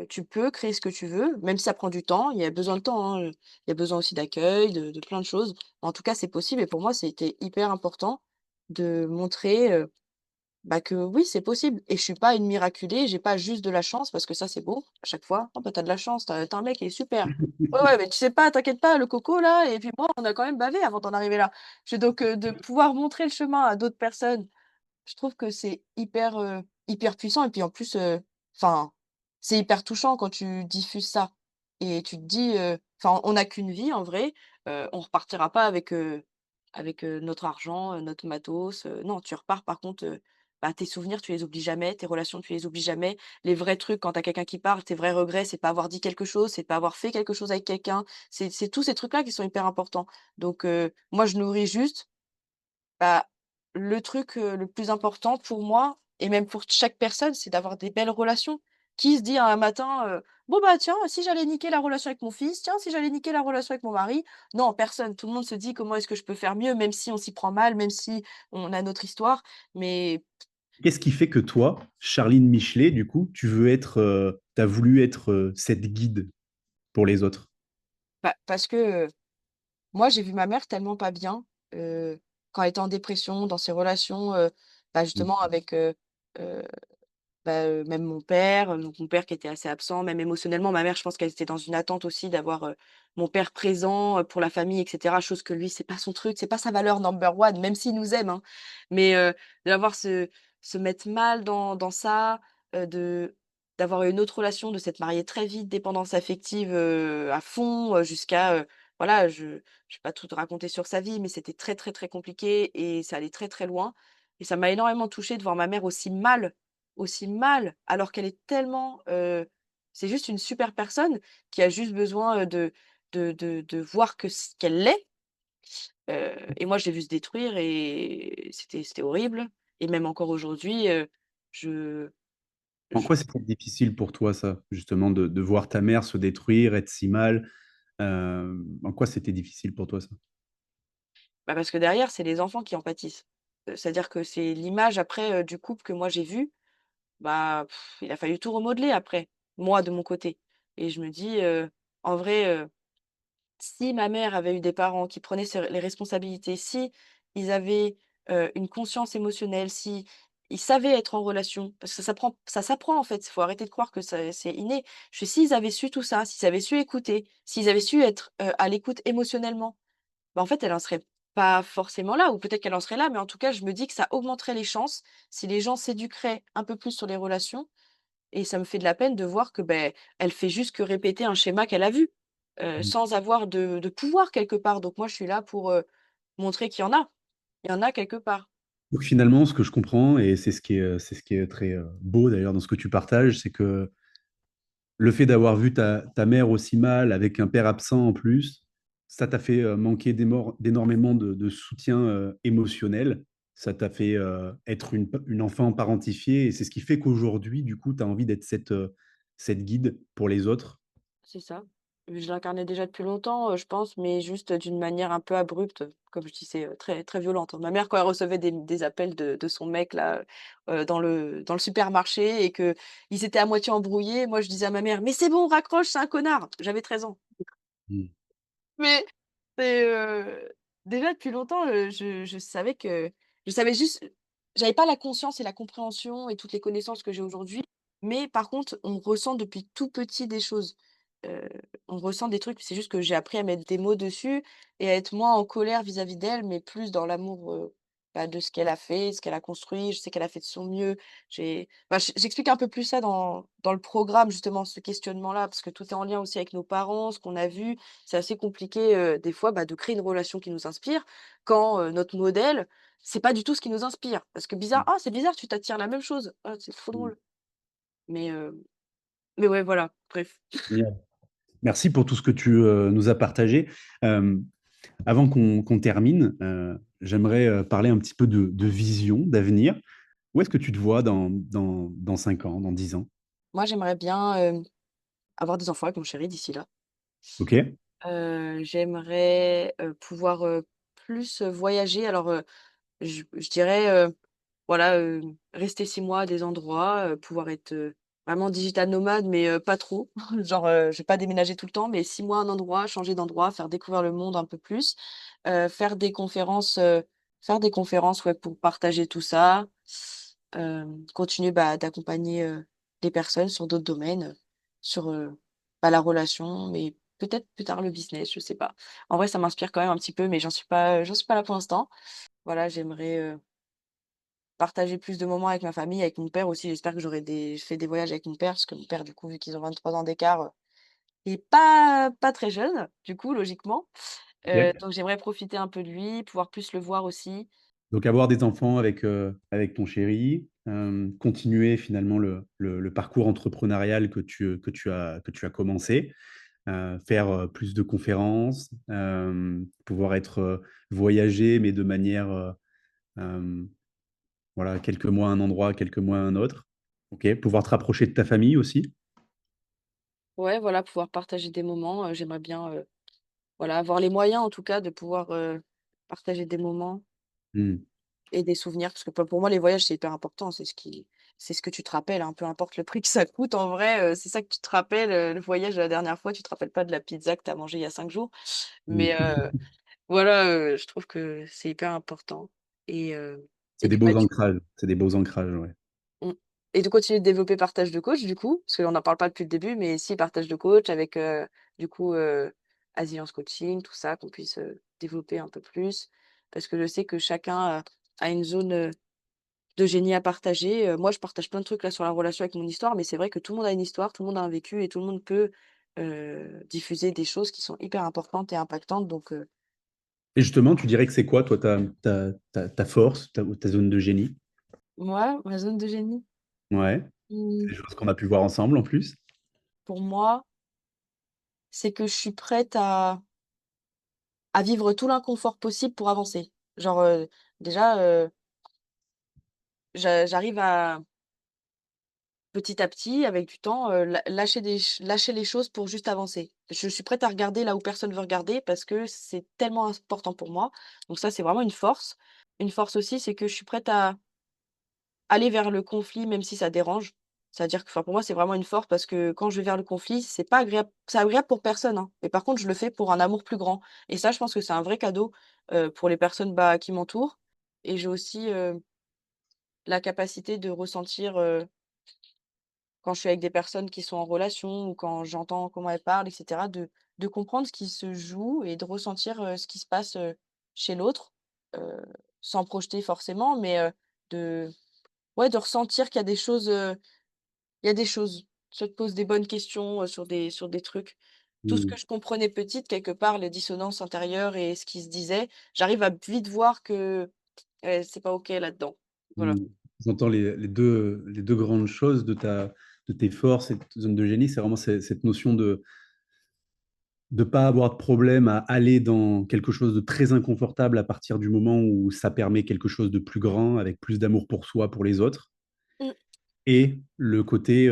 tu peux créer ce que tu veux, même si ça prend du temps. Il y a besoin de temps, hein, il y a besoin aussi d'accueil, de plein de choses. En tout cas, c'est possible et pour moi, c'était hyper important de montrer, bah, que oui, c'est possible et je suis pas une miraculée, j'ai pas juste de la chance parce que ça, c'est beau à chaque fois: «Oh bah, tu as de la chance, tu as un mec, il est super». Ouais, ouais, mais tu sais pas, t'inquiète pas, le coco là et puis moi, on a quand même bavé avant d'en arriver là. Je donc de pouvoir montrer le chemin à d'autres personnes, je trouve que c'est hyper, hyper puissant et puis en plus, enfin, c'est hyper touchant quand tu diffuses ça et tu te dis, enfin, on n'a qu'une vie en vrai, on repartira pas avec, notre argent, notre matos, non, tu repars par contre, bah, tes souvenirs, tu les oublies jamais, tes relations, tu les oublies jamais. Les vrais trucs quand tu as quelqu'un qui part, tes vrais regrets, c'est de pas avoir dit quelque chose, c'est de pas avoir fait quelque chose avec quelqu'un. C'est tous ces trucs-là qui sont hyper importants. Donc moi je nourris juste bah, le truc, le plus important pour moi et même pour chaque personne, c'est d'avoir des belles relations. Qui se dit un matin, «Bon, bah, tiens, si j'allais niquer la relation avec mon fils, tiens, si j'allais niquer la relation avec mon mari?» Non, personne. Tout le monde se dit: «Comment est-ce que je peux faire mieux?» même si on s'y prend mal, même si on a notre histoire, mais
Qu'est-ce qui fait que toi, Charline Michelet, du coup, tu as voulu être cette guide pour les autres?
parce que, moi, j'ai vu ma mère tellement pas bien, quand elle était en dépression, dans ses relations,
Mm.
justement avec, heu même mon père, donc mon père qui était assez absent, même émotionnellement. Ma mère, je pense qu'elle était dans une attente aussi d'avoir, mon père présent, pour la famille et cetera, chose que lui, c'est pas son truc, c'est pas sa valeur number one, même s'il nous aime, hein. Mais, d'avoir se mettre mal dans ça, de d'avoir une autre relation, de s'être marié très vite, dépendance affective, à fond, jusqu'à, voilà, je vais pas tout te raconter sur sa vie, mais c'était très, très, très compliqué et ça allait très, très loin et ça m'a énormément touchée de voir ma mère aussi mal, alors qu'elle est tellement, c'est juste une super personne qui a juste besoin, de voir que ce qu'elle l'est, et moi je l'ai vue se détruire et c'était horrible et même encore aujourd'hui, je
En
je
quoi c'était difficile pour toi, ça, justement, de voir ta mère se détruire, être si mal? En quoi c'était difficile pour toi, ça?
bah, parce que derrière, c'est les enfants qui en pâtissent. C'est-à-dire que c'est l'image après, du couple que moi j'ai vu, bah, il a fallu tout remodeler après, moi de mon côté et je me dis, en vrai, si ma mère avait eu des parents qui prenaient ses les responsabilités, si ils avaient, une conscience émotionnelle, si ils savaient être en relation, parce que ça s'apprend en fait, il faut arrêter de croire que ça c'est inné. Je fais s'ils avaient su tout ça, s'ils avaient su écouter, s'ils avaient su être, à l'écoute émotionnellement, bah, en fait, elle en serait pas forcément là ou peut-être qu'elle en serait là, mais en tout cas, je me dis que ça augmenterait les chances si les gens s'éduqueraient un peu plus sur les relations et ça me fait de la peine de voir que, beh, elle fait juste que répéter un schéma qu'elle a vu,
Mm.
sans avoir de pouvoir quelque part. Donc moi, je suis là pour, montrer qu'il y en a. Il y en a quelque part.
Donc finalement, ce que je comprends, et c'est ce qui est très beau d'ailleurs dans ce que tu partages, c'est que le fait d'avoir vu ta mère aussi mal, avec un père absent en plus, ça t'a fait manquer d'énormément de soutien émotionnel. Ça t'a fait être une enfant parentifiée. Et c'est ce qui fait qu'aujourd'hui, du coup, tu as envie d'être cette guide pour les autres.
C'est ça. Je l'incarnais déjà depuis longtemps, je pense, mais juste d'une manière un peu abrupte. Comme je disais, très très violente, hein. Ma mère, quand elle recevait des appels de son mec là, dans le supermarché et qu'ils étaient à moitié embrouillés, moi je disais à ma mère: «Mais c'est bon, raccroche, c'est un connard!» J'avais 13 ans.
Mm.
Mais c'est, déjà depuis longtemps, je savais que je savais juste j'avais pas la conscience et la compréhension et toutes les connaissances que j'ai aujourd'hui, mais par contre, on ressent depuis tout petit des choses. Heu, on ressent des trucs, c'est juste que j'ai appris à mettre des mots dessus et à être moins en colère vis-à-vis d'elle, mais plus dans l'amour, bah, de ce qu'elle a fait, ce qu'elle a construit. Je sais qu'elle a fait de son mieux. J'explique un peu plus ça dans le programme justement, ce questionnement-là, parce que tout est en lien aussi avec nos parents, ce qu'on a vu. C'est assez compliqué, des fois, bah, de créer une relation qui nous inspire quand, notre modèle, c'est pas du tout ce qui nous inspire. Parce que bizarre: «Ah, c'est bizarre, tu t'attires la même chose. Ah, c'est trop
Mm.
drôle». Mais, mais ouais, voilà, bref.
Génial. Merci pour tout ce que tu nous as partagé. Euh, Avant qu'on termine, j'aimerais parler un petit peu de vision, d'avenir. Où est-ce que tu te vois dans 5 ans, dans 10 ans?
Moi, j'aimerais bien, avoir des enfants avec mon chéri d'ici là.
OK.
J'aimerais, pouvoir, plus, voyager. Alors, je dirais, voilà, rester 6 mois à des endroits, pouvoir être, vraiment digital nomade, mais, pas trop. Genre, je vais pas déménager tout le temps, mais 6 mois à un endroit, changer d'endroit, faire découvrir le monde un peu plus, faire des conférences, ouais, pour partager tout ça. Continuer, bah, d'accompagner, les personnes sur d'autres domaines, sur, bah, la relation, mais peut-être plus tard le business, je sais pas. En vrai, ça m'inspire quand même un petit peu, mais j'en suis pas là pour l'instant. Voilà, j'aimerais, partager plus de moments avec ma famille, avec mon père aussi. J'espère que j'aurai fait des voyages avec mon père, parce que mon père, du coup, vu qu'ils ont 23 ans d'écart, il est pas très jeune, du coup, logiquement.
OK.
Donc j'aimerais profiter un peu de lui, pouvoir plus le voir aussi.
Donc avoir des enfants avec ton chéri, continuer finalement le parcours entrepreneurial que tu as commencé, faire plus de conférences, pouvoir voyager, mais de manière, voilà, quelques mois à un endroit, quelques mois à un autre. Ok, pouvoir te rapprocher de ta famille aussi.
Ouais, voilà, pouvoir partager des moments, j'aimerais bien, voilà, avoir les moyens en tout cas de pouvoir, partager des moments
Hmm.
et des souvenirs. Parce que pour moi, les voyages, c'est hyper important. C'est ce que tu te rappelles, hein, peu importe le prix que ça coûte en vrai, c'est ça que tu te rappelles, le voyage de la dernière fois, tu te rappelles pas de la pizza que tu as mangée il y a 5 jours.
Hmm.
Mais voilà, je trouve que c'est hyper important et
C'est des
puis, bah,
beaux ancrages. C'est des beaux ancrages, ouais.
mmh et de continuer de développer partage de coach du coup, parce qu'on n'en parle pas depuis le début, mais si partage de coach avec, du coup, Asiliance Coaching, tout ça, qu'on puisse, développer un peu plus. Parce que je sais que chacun, a une zone, de génie à partager. Moi, je partage plein de trucs là sur la relation avec mon histoire, mais c'est vrai que tout le monde a une histoire, tout le monde a un vécu et tout le monde peut, diffuser des choses qui sont hyper importantes et impactantes donc
Et justement, tu dirais que c'est quoi, toi, ta force, ta zone de génie?
moi, ma zone de génie,
Ouais, c'est
mmh,
des choses qu'on a pu voir ensemble en plus.
pour moi, c'est que je suis prête à vivre tout l'inconfort possible pour avancer. Genre, déjà, j'arrive à petit à petit, avec du temps, lâcher les choses pour juste avancer. Je suis prête à regarder là où personne veut regarder parce que c'est tellement important pour moi. Donc ça, c'est vraiment une force. Une force aussi, c'est que je suis prête à aller vers le conflit même si ça dérange. C'est-à-dire que, enfin, pour moi, c'est vraiment une force parce que quand je vais vers le conflit, c'est agréable pour personne, hein. Mais par contre, je le fais pour un amour plus grand et ça, je pense que c'est un vrai cadeau, pour les personnes, bah, qui m'entourent et j'ai aussi, la capacité de ressentir, quand je suis avec des personnes qui sont en relation ou quand j'entends comment elles parlent et cetera, de comprendre ce qui se joue et de ressentir, ce qui se passe, chez l'autre, heu, sans projeter forcément, mais de ouais, de ressentir qu'il y a des choses, il y a des choses. Se pose des bonnes questions, sur des trucs. Tout ce
Hmm.
que je comprenais petite, quelque part, les dissonances intérieures et ce qui se disait, j'arrive à vite voir que, c'est pas OK là-dedans. Voilà.
Hmm. J'entends les deux grandes choses de tes forces et de ta zone de génie, c'est vraiment cette notion de ne pas avoir de problème à aller dans quelque chose de très inconfortable à partir du moment où ça permet quelque chose de plus grand, avec plus d'amour pour soi, pour les autres,
Mmh.
et le côté,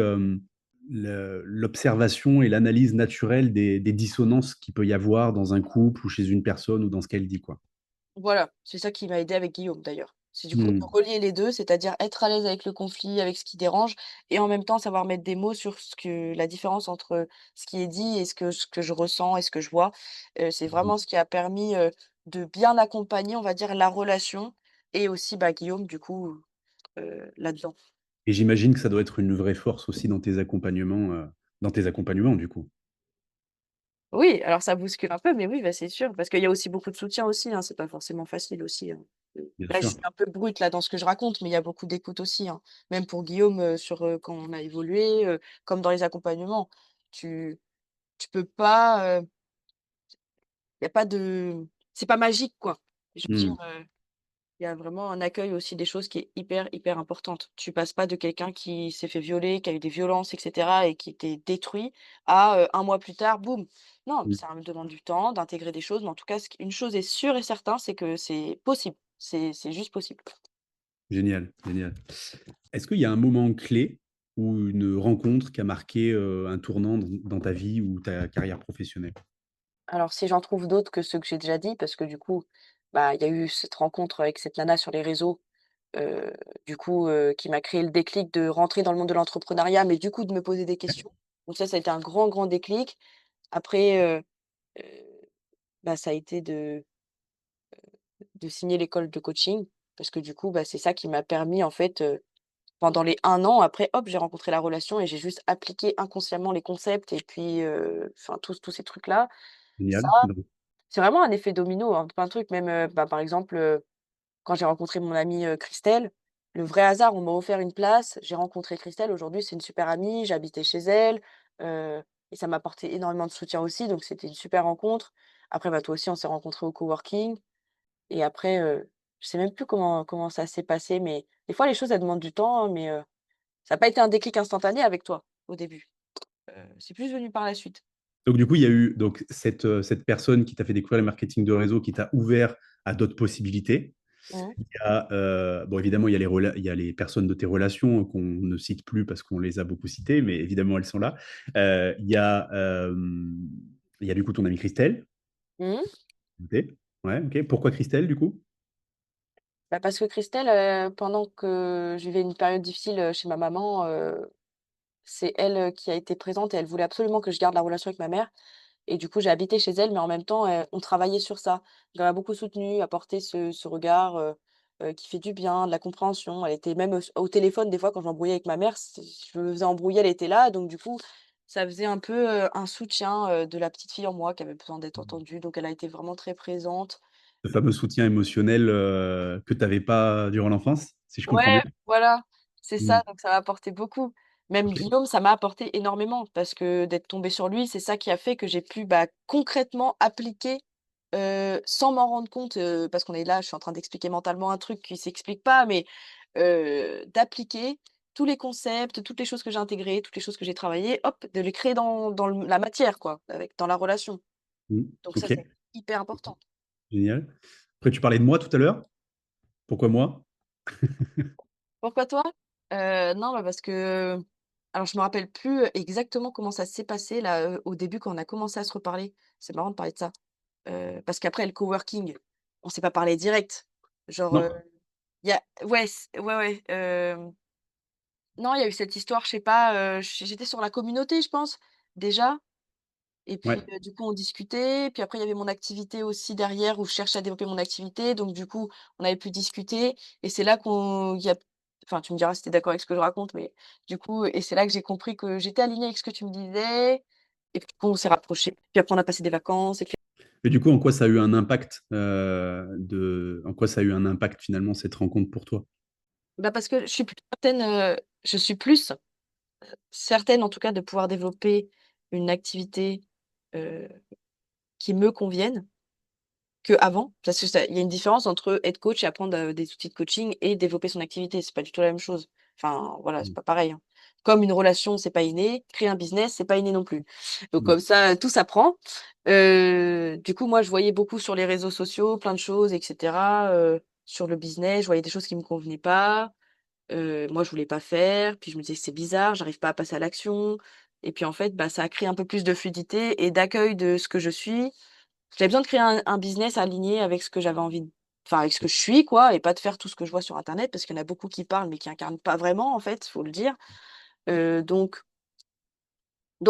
l'observation et l'analyse naturelle des dissonances qu'il peut y avoir dans un couple ou chez une personne ou dans ce qu'elle dit, quoi.
Voilà, c'est ça qui m'a aidée avec Guillaume d'ailleurs. C'est du coup de
Hmm.
relier les 2, c'est-à-dire être à l'aise avec le conflit, avec ce qui dérange et en même temps savoir mettre des mots sur ce que la différence entre ce qui est dit et ce que je ressens et ce que je vois. C'est vraiment ce qui a permis, de bien accompagner, on va dire, la relation et aussi, bah, Guillaume du coup, là-dedans.
Et j'imagine que ça doit être une vraie force aussi dans tes accompagnements, du coup,
Oui, alors ça bouscule un peu, mais oui, bah, c'est sûr, parce qu'il y a aussi beaucoup de soutien aussi, hein, c'est pas forcément facile aussi, hein.
bien
Là, je
sûr.
suis un peu brute là dans ce que je raconte, mais il y a beaucoup d'écoute aussi, hein. Même pour Guillaume, sur, quand on a évolué, comme dans les accompagnements. Tu tu peux pas, il y a pas de c'est pas magique, quoi. Je veux dire,
Hmm.
il y a vraiment un accueil aussi des choses qui est hyper, hyper importante. Tu passes pas de quelqu'un qui s'est fait violer, qui a eu des violences et cetera et qui était détruit à, 1 mois plus tard, boum. Non,
Hmm.
ça demande du temps, d'intégrer des choses, mais en tout cas, ce qui une chose est sûre et certain, c'est que c'est possible. C'est juste possible.
Génial, génial. Est-ce qu'il y a un moment clé ou une rencontre qui a marqué un tournant dans ta vie ou ta carrière professionnelle?
Alors si j'en trouve d'autres que ceux que j'ai déjà dit, parce que du coup, bah, il y a eu cette rencontre avec cette nana sur les réseaux, heu, du coup, qui m'a créé le déclic de rentrer dans le monde de l'entrepreneuriat, mais du coup de me poser des questions. Donc ça a été un grand, grand déclic. Après, heu, bah, ça a été de signer l'école de coaching parce que du coup, bah, c'est ça qui m'a permis en fait, pendant les 1 an après hop, j'ai rencontré la relation et j'ai juste appliqué inconsciemment les concepts et puis, enfin tous ces trucs-là. Ça,
Génial. Donc,
c'est vraiment un effet domino, hein, plein de trucs même, bah, par exemple, quand j'ai rencontré mon amie, Christelle, le vrai hasard, on m'a offert une place, j'ai rencontré Christelle, aujourd'hui c'est une super amie, j'habitais chez elle, heu et ça m'a apporté énormément de soutien aussi, donc c'était une super rencontre. Après, bah, toi aussi on s'est rencontrés au coworking et après, je sais même plus comment ça s'est passé, mais des fois les choses elles demandent du temps, hein, mais ça a pas été un déclic instantané avec toi, au début. C'est plus venu par la suite.
du coup, il y a eu cette personne qui t'a fait découvrir le marketing de réseau, qui t'a ouvert à d'autres possibilités.
Mmh.
Il y a, bon, évidemment, il y a les personnes de tes relations qu'on ne cite plus parce qu'on les a beaucoup citées, mais évidemment, elles sont là. Il y a du coup ton amie Christelle.
Mmh.
Ok. Ouais, ok. Pourquoi Christelle, du coup?
Bah, parce que Christelle, pendant que je vivais une période difficile, chez ma maman, c'est elle, qui a été présente et elle voulait absolument que je garde la relation avec ma mère et du coup, j'ai habité chez elle, mais en même temps, on travaillait sur ça. Elle m'a beaucoup soutenue, apporté ce regard, qui fait du bien, de la compréhension. Elle était même, au téléphone des fois quand je m'embrouillais avec ma mère, je me faisais embrouiller, elle était là, donc du coup, ça faisait un peu, un soutien, de la petite fille en moi qui avait besoin d'être entendue, donc elle a été vraiment très présente.
Le fameux soutien émotionnel que tu n'avais pas durant l'enfance, si je comprends
Ouais,
bien.
voilà, c'est
Mm.
ça, donc ça m'a apporté beaucoup. Même
Ok.
Guillaume, ça m'a apporté énormément parce que d'être tombée sur lui, c'est ça qui a fait que j'ai pu, bah, concrètement appliquer, sans m'en rendre compte, parce qu'on est là, je suis en train d'expliquer mentalement un truc qui s'explique pas, mais d'appliquer tous les concepts, toutes les choses que j'ai intégrées, toutes les choses que j'ai travaillées, hop, de les créer dans la matière quoi, dans la relation.
Mm.
Donc ça,
Ok.
c'est hyper important.
Génial. Après, tu parlais de moi tout à l'heure. Pourquoi moi?
Pourquoi toi? Non, bah, parce que alors je me rappelle plus exactement comment ça s'est passé là, au début quand on a commencé à se reparler. C'est marrant de parler de ça. Parce qu'après le coworking, on s'est pas parlé direct. Genre,
Non.
il y a ouais, ouais, ouais, non, il y a eu cette histoire, je sais pas, j'étais sur la communauté, je pense, déjà. Et
Ouais.
puis, du coup, on discutait, puis après il y avait mon activité aussi derrière où je cherchais à développer mon activité, donc du coup, on avait pu discuter et c'est là qu'on il y a enfin, tu me diras si tu es d'accord avec ce que je raconte, mais du coup et c'est là que j'ai compris que j'étais alignée avec ce que tu me disais et puis du coup, on s'est rapprochés. Puis après on a passé des vacances et
Et du coup, en quoi ça a eu un impact en quoi ça a eu un impact finalement cette rencontre pour toi?
bah, parce que je suis plus certaine en tout cas de pouvoir développer une activité, heu, qui me convienne. Qu'avant, parce que ça il y a une différence entre être coach et apprendre, des outils de coaching et développer son activité, c'est pas du tout la même chose. Enfin, voilà, c'est
Mm.
pas pareil, hein. Comme une relation, c'est pas inné, créer un business, c'est pas inné non plus. Donc
Mm.
comme ça, tout s'apprend. Du coup, moi, je voyais beaucoup sur les réseaux sociaux, plein de choses et cetera, sur le business. Je voyais des choses qui me convenaient pas. Moi, je voulais pas faire, puis je me disais: «C'est bizarre, j'arrive pas à passer à l'action» et puis en fait, bah, ça a créé un peu plus de fluidité et d'accueil de ce que je suis. J'avais besoin de créer un business aligné avec ce que j'avais envie d enfin, avec ce que je suis quoi et pas de faire tout ce que je vois sur internet parce qu'il y en a beaucoup qui parlent mais qui incarnent pas vraiment en fait, faut le dire. Donc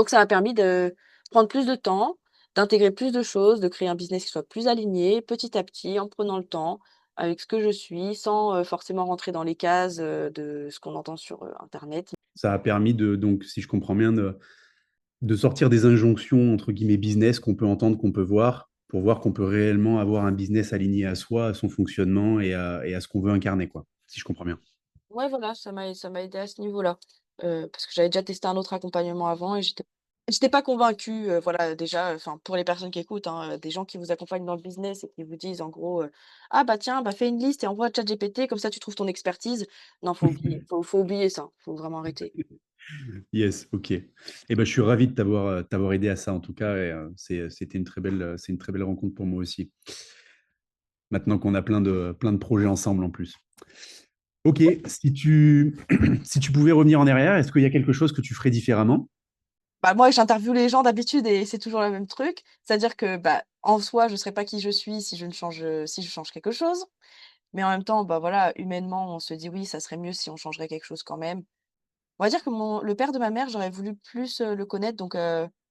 ça m'a permis de prendre plus de temps, d'intégrer plus de choses, de créer un business qui soit plus aligné petit à petit en prenant le temps, avec ce que je suis, sans, forcément rentrer dans les cases, de ce qu'on entend sur, internet.
Ça a permis de, donc, si je comprends bien, de sortir des injonctions entre guillemets business qu'on peut entendre, qu'on peut voir, pour voir qu'on peut réellement avoir un business aligné à soi, à son fonctionnement et à ce qu'on veut incarner, quoi, si je comprends bien.
Ouais, voilà, ça m'a aidé à ce niveau-là, parce que j'avais déjà testé un autre accompagnement avant et j'étais pas convaincue, voilà, déjà, enfin, pour les personnes qui écoutent, hein, des gens qui vous accompagnent dans le business et qui vous disent en gros, «Ah bah tiens, bah fais une liste et envoie à ChatGPT comme ça tu trouves ton expertise». Non, faut oublier, faut oublier ça, faut vraiment arrêter.
Yes, ok. Eh ben, je suis ravi de t'avoir aidé à ça en tout cas. Et, c'est une très belle rencontre pour moi aussi. Maintenant qu'on a plein de projets ensemble en plus. Ok, si tu pouvais revenir en arrière, est-ce qu'il y a quelque chose que tu ferais différemment?
Bah, moi, j'interviewe les gens d'habitude et c'est toujours le même truc, c'est-à-dire que, bah, en soi, je serais pas qui je suis si je change quelque chose, mais en même temps, bah, voilà, humainement, on se dit: «Oui, ça serait mieux si on changerait quelque chose quand même». On va dire que le père de ma mère, j'aurais voulu plus, le connaître donc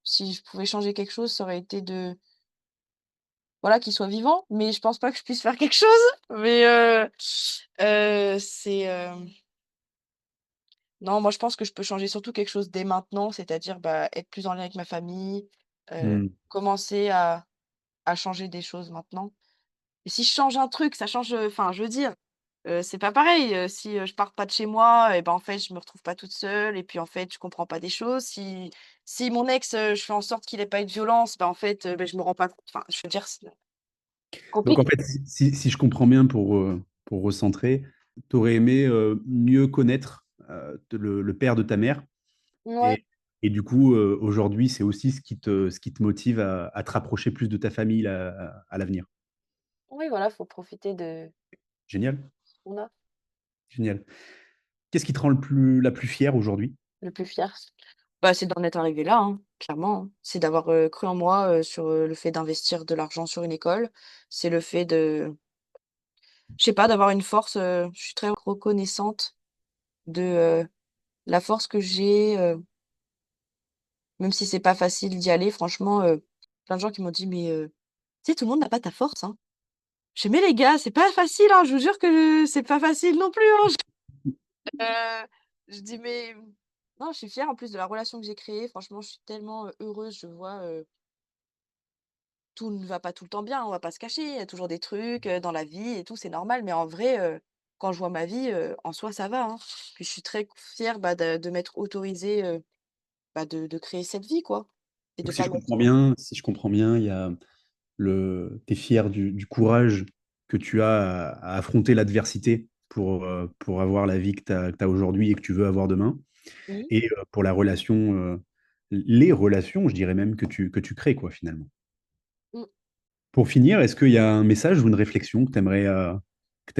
si je pouvais changer quelque chose, ça aurait été de voilà, qu'il soit vivant, mais je pense pas que je puisse faire quelque chose. Mais c'est, non, moi, je pense que je peux changer surtout quelque chose dès maintenant, c'est-à-dire, bah, être plus en lien avec ma famille,
Hmm.
commencer à changer des choses maintenant. Et si je change un truc, ça change, enfin, je veux dire, c'est pas pareil, si, je pars pas de chez moi et ben, en fait, je me retrouve pas toute seule et puis, en fait, je comprends pas des choses. Si mon ex, je fais en sorte qu'il ait pas eu de violence, bah, en fait, beh, je me rends pas compte. Enfin, je veux dire, c'est
Donc en
compliqué.
fait, si je comprends bien pour recentrer, tu aurais aimé mieux connaître le père de ta mère.
Ouais,
Et, et du coup, aujourd'hui, c'est aussi ce qui te motive à te rapprocher plus de ta famille là, à l'avenir.
oui, voilà, faut profiter de
Génial,
On a
génial. Qu'est-ce qui te rend la plus fière aujourd'hui?
le plus fier. Bah, c'est d'en être arrivé là, hein, clairement, hein. C'est d'avoir, cru en moi, sur, le fait d'investir de l'argent sur une école. C'est le fait de je sais pas, d'avoir une force, je suis très reconnaissante de, la force que j'ai, même si c'est pas facile d'y aller franchement, plein de gens qui m'ont dit: «Mais, tu sais, tout le monde n'a pas ta force, hein». Je fais: «Mais les gars, c'est pas facile, hein, je vous jure que c'est pas facile non plus, hein». Je dis: «Mais non, je suis fière en plus de la relation que j'ai créée. Franchement, je suis tellement, heureuse». Je vois, tout ne va pas tout le temps bien, on va pas se cacher. Il y a toujours des trucs, dans la vie et tout, c'est normal. Mais en vrai, quand je vois ma vie, en soi, ça va, hein. Puis je suis très fière, bah, de m'être autorisée, bah, de créer cette vie, quoi et de
Donc, si
pas
je
mettre
comprends bien, si je comprends bien, il y a tu es fier du courage que tu as à affronter l'adversité pour avoir la vie que tu as aujourd'hui et que tu veux avoir demain.
mmh,
Et pour la relation, les relations, je dirais même, que tu crées, quoi, finalement.
mmh.
Pour finir, est-ce qu'il y a un message ou une réflexion que tu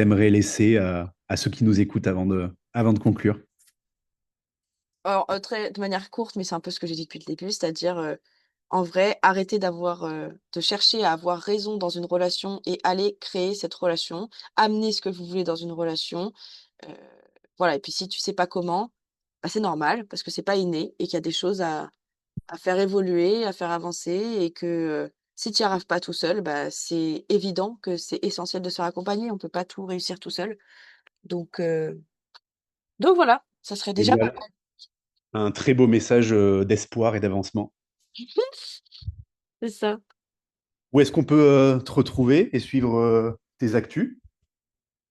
aimerais laisser à ceux qui nous écoutent avant de conclure?
Alors, très de manière courte, mais c'est un peu ce que j'ai dit depuis le début, c'est-à-dire, en vrai, arrêtez de chercher à avoir raison dans une relation et allez créer cette relation. Amenez ce que vous voulez dans une relation, heu, voilà et puis si tu sais pas comment, bah, c'est normal parce que c'est pas inné et qu'il y a des choses à faire évoluer, à faire avancer et que, si tu y arrives pas tout seul, bah, c'est évident que c'est essentiel de se faire accompagner. On peut pas tout réussir tout seul donc heu, donc voilà, ça serait déjà pas
Génial. Un très beau message d'espoir et d'avancement.
c'est ça.
Où est-ce qu'on peut te retrouver et suivre tes actus?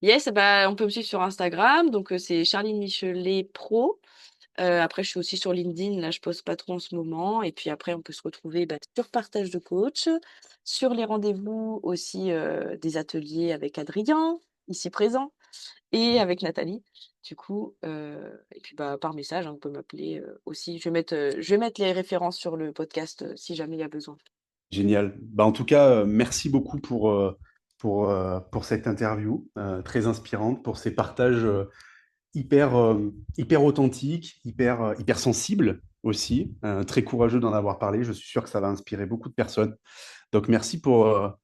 Yes, bah, on peut me suivre sur Instagram, donc c'est Charline Michelet pro. Après je suis aussi sur LinkedIn, là je poste pas trop en ce moment et puis après on peut se retrouver, bah, sur Partage de coach, sur les rendez-vous aussi, des ateliers avec Adrien, ici présent et avec Nathalie. Du coup, et puis, bah, par message, hein, vous pouvez m'appeler, aussi. Je vais mettre les références sur le podcast, si jamais il y a besoin.
Génial. Bah, en tout cas, merci beaucoup pour cette interview très inspirante, pour ces partages hyper authentiques, hyper sensibles aussi. Très courageux d'en avoir parlé. Je suis sûr que ça va inspirer beaucoup de personnes. Donc, merci pour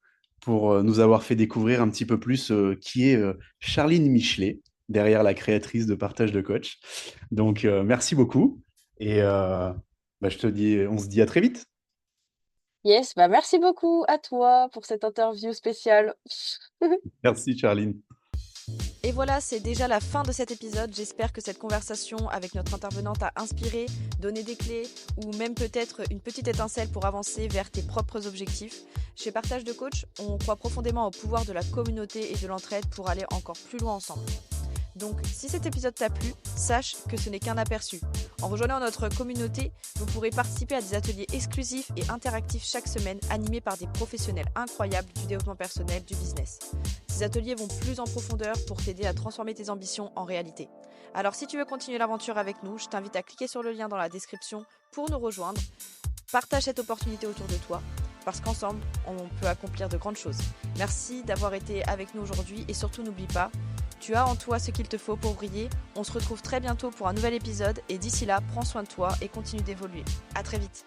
nous avoir fait découvrir un petit peu plus qui est Charline Michelet, derrière la créatrice de Partage de Coach. Donc, merci beaucoup. Et bah, on se dit à très vite.
Yes, bah, merci beaucoup à toi pour cette interview spéciale.
Merci, Charline.
Et voilà, c'est déjà la fin de cet épisode. J'espère que cette conversation avec notre intervenante a inspiré, donné des clés ou même peut-être une petite étincelle pour avancer vers tes propres objectifs. Chez Partage de Coach, on croit profondément au pouvoir de la communauté et de l'entraide pour aller encore plus loin ensemble. Donc, si cet épisode t'a plu, sache que ce n'est qu'un aperçu. En rejoignant notre communauté, vous pourrez participer à des ateliers exclusifs et interactifs chaque semaine, animés par des professionnels incroyables du développement personnel, du business. Ces ateliers vont plus en profondeur pour t'aider à transformer tes ambitions en réalité. Alors, si tu veux continuer l'aventure avec nous, je t'invite à cliquer sur le lien dans la description pour nous rejoindre. Partage cette opportunité autour de toi, parce qu'ensemble, on peut accomplir de grandes choses. Merci d'avoir été avec nous aujourd'hui et surtout n'oublie pas, tu as en toi ce qu'il te faut pour briller. On se retrouve très bientôt pour un nouvel épisode et d'ici là, prends soin de toi et continue d'évoluer. À très vite.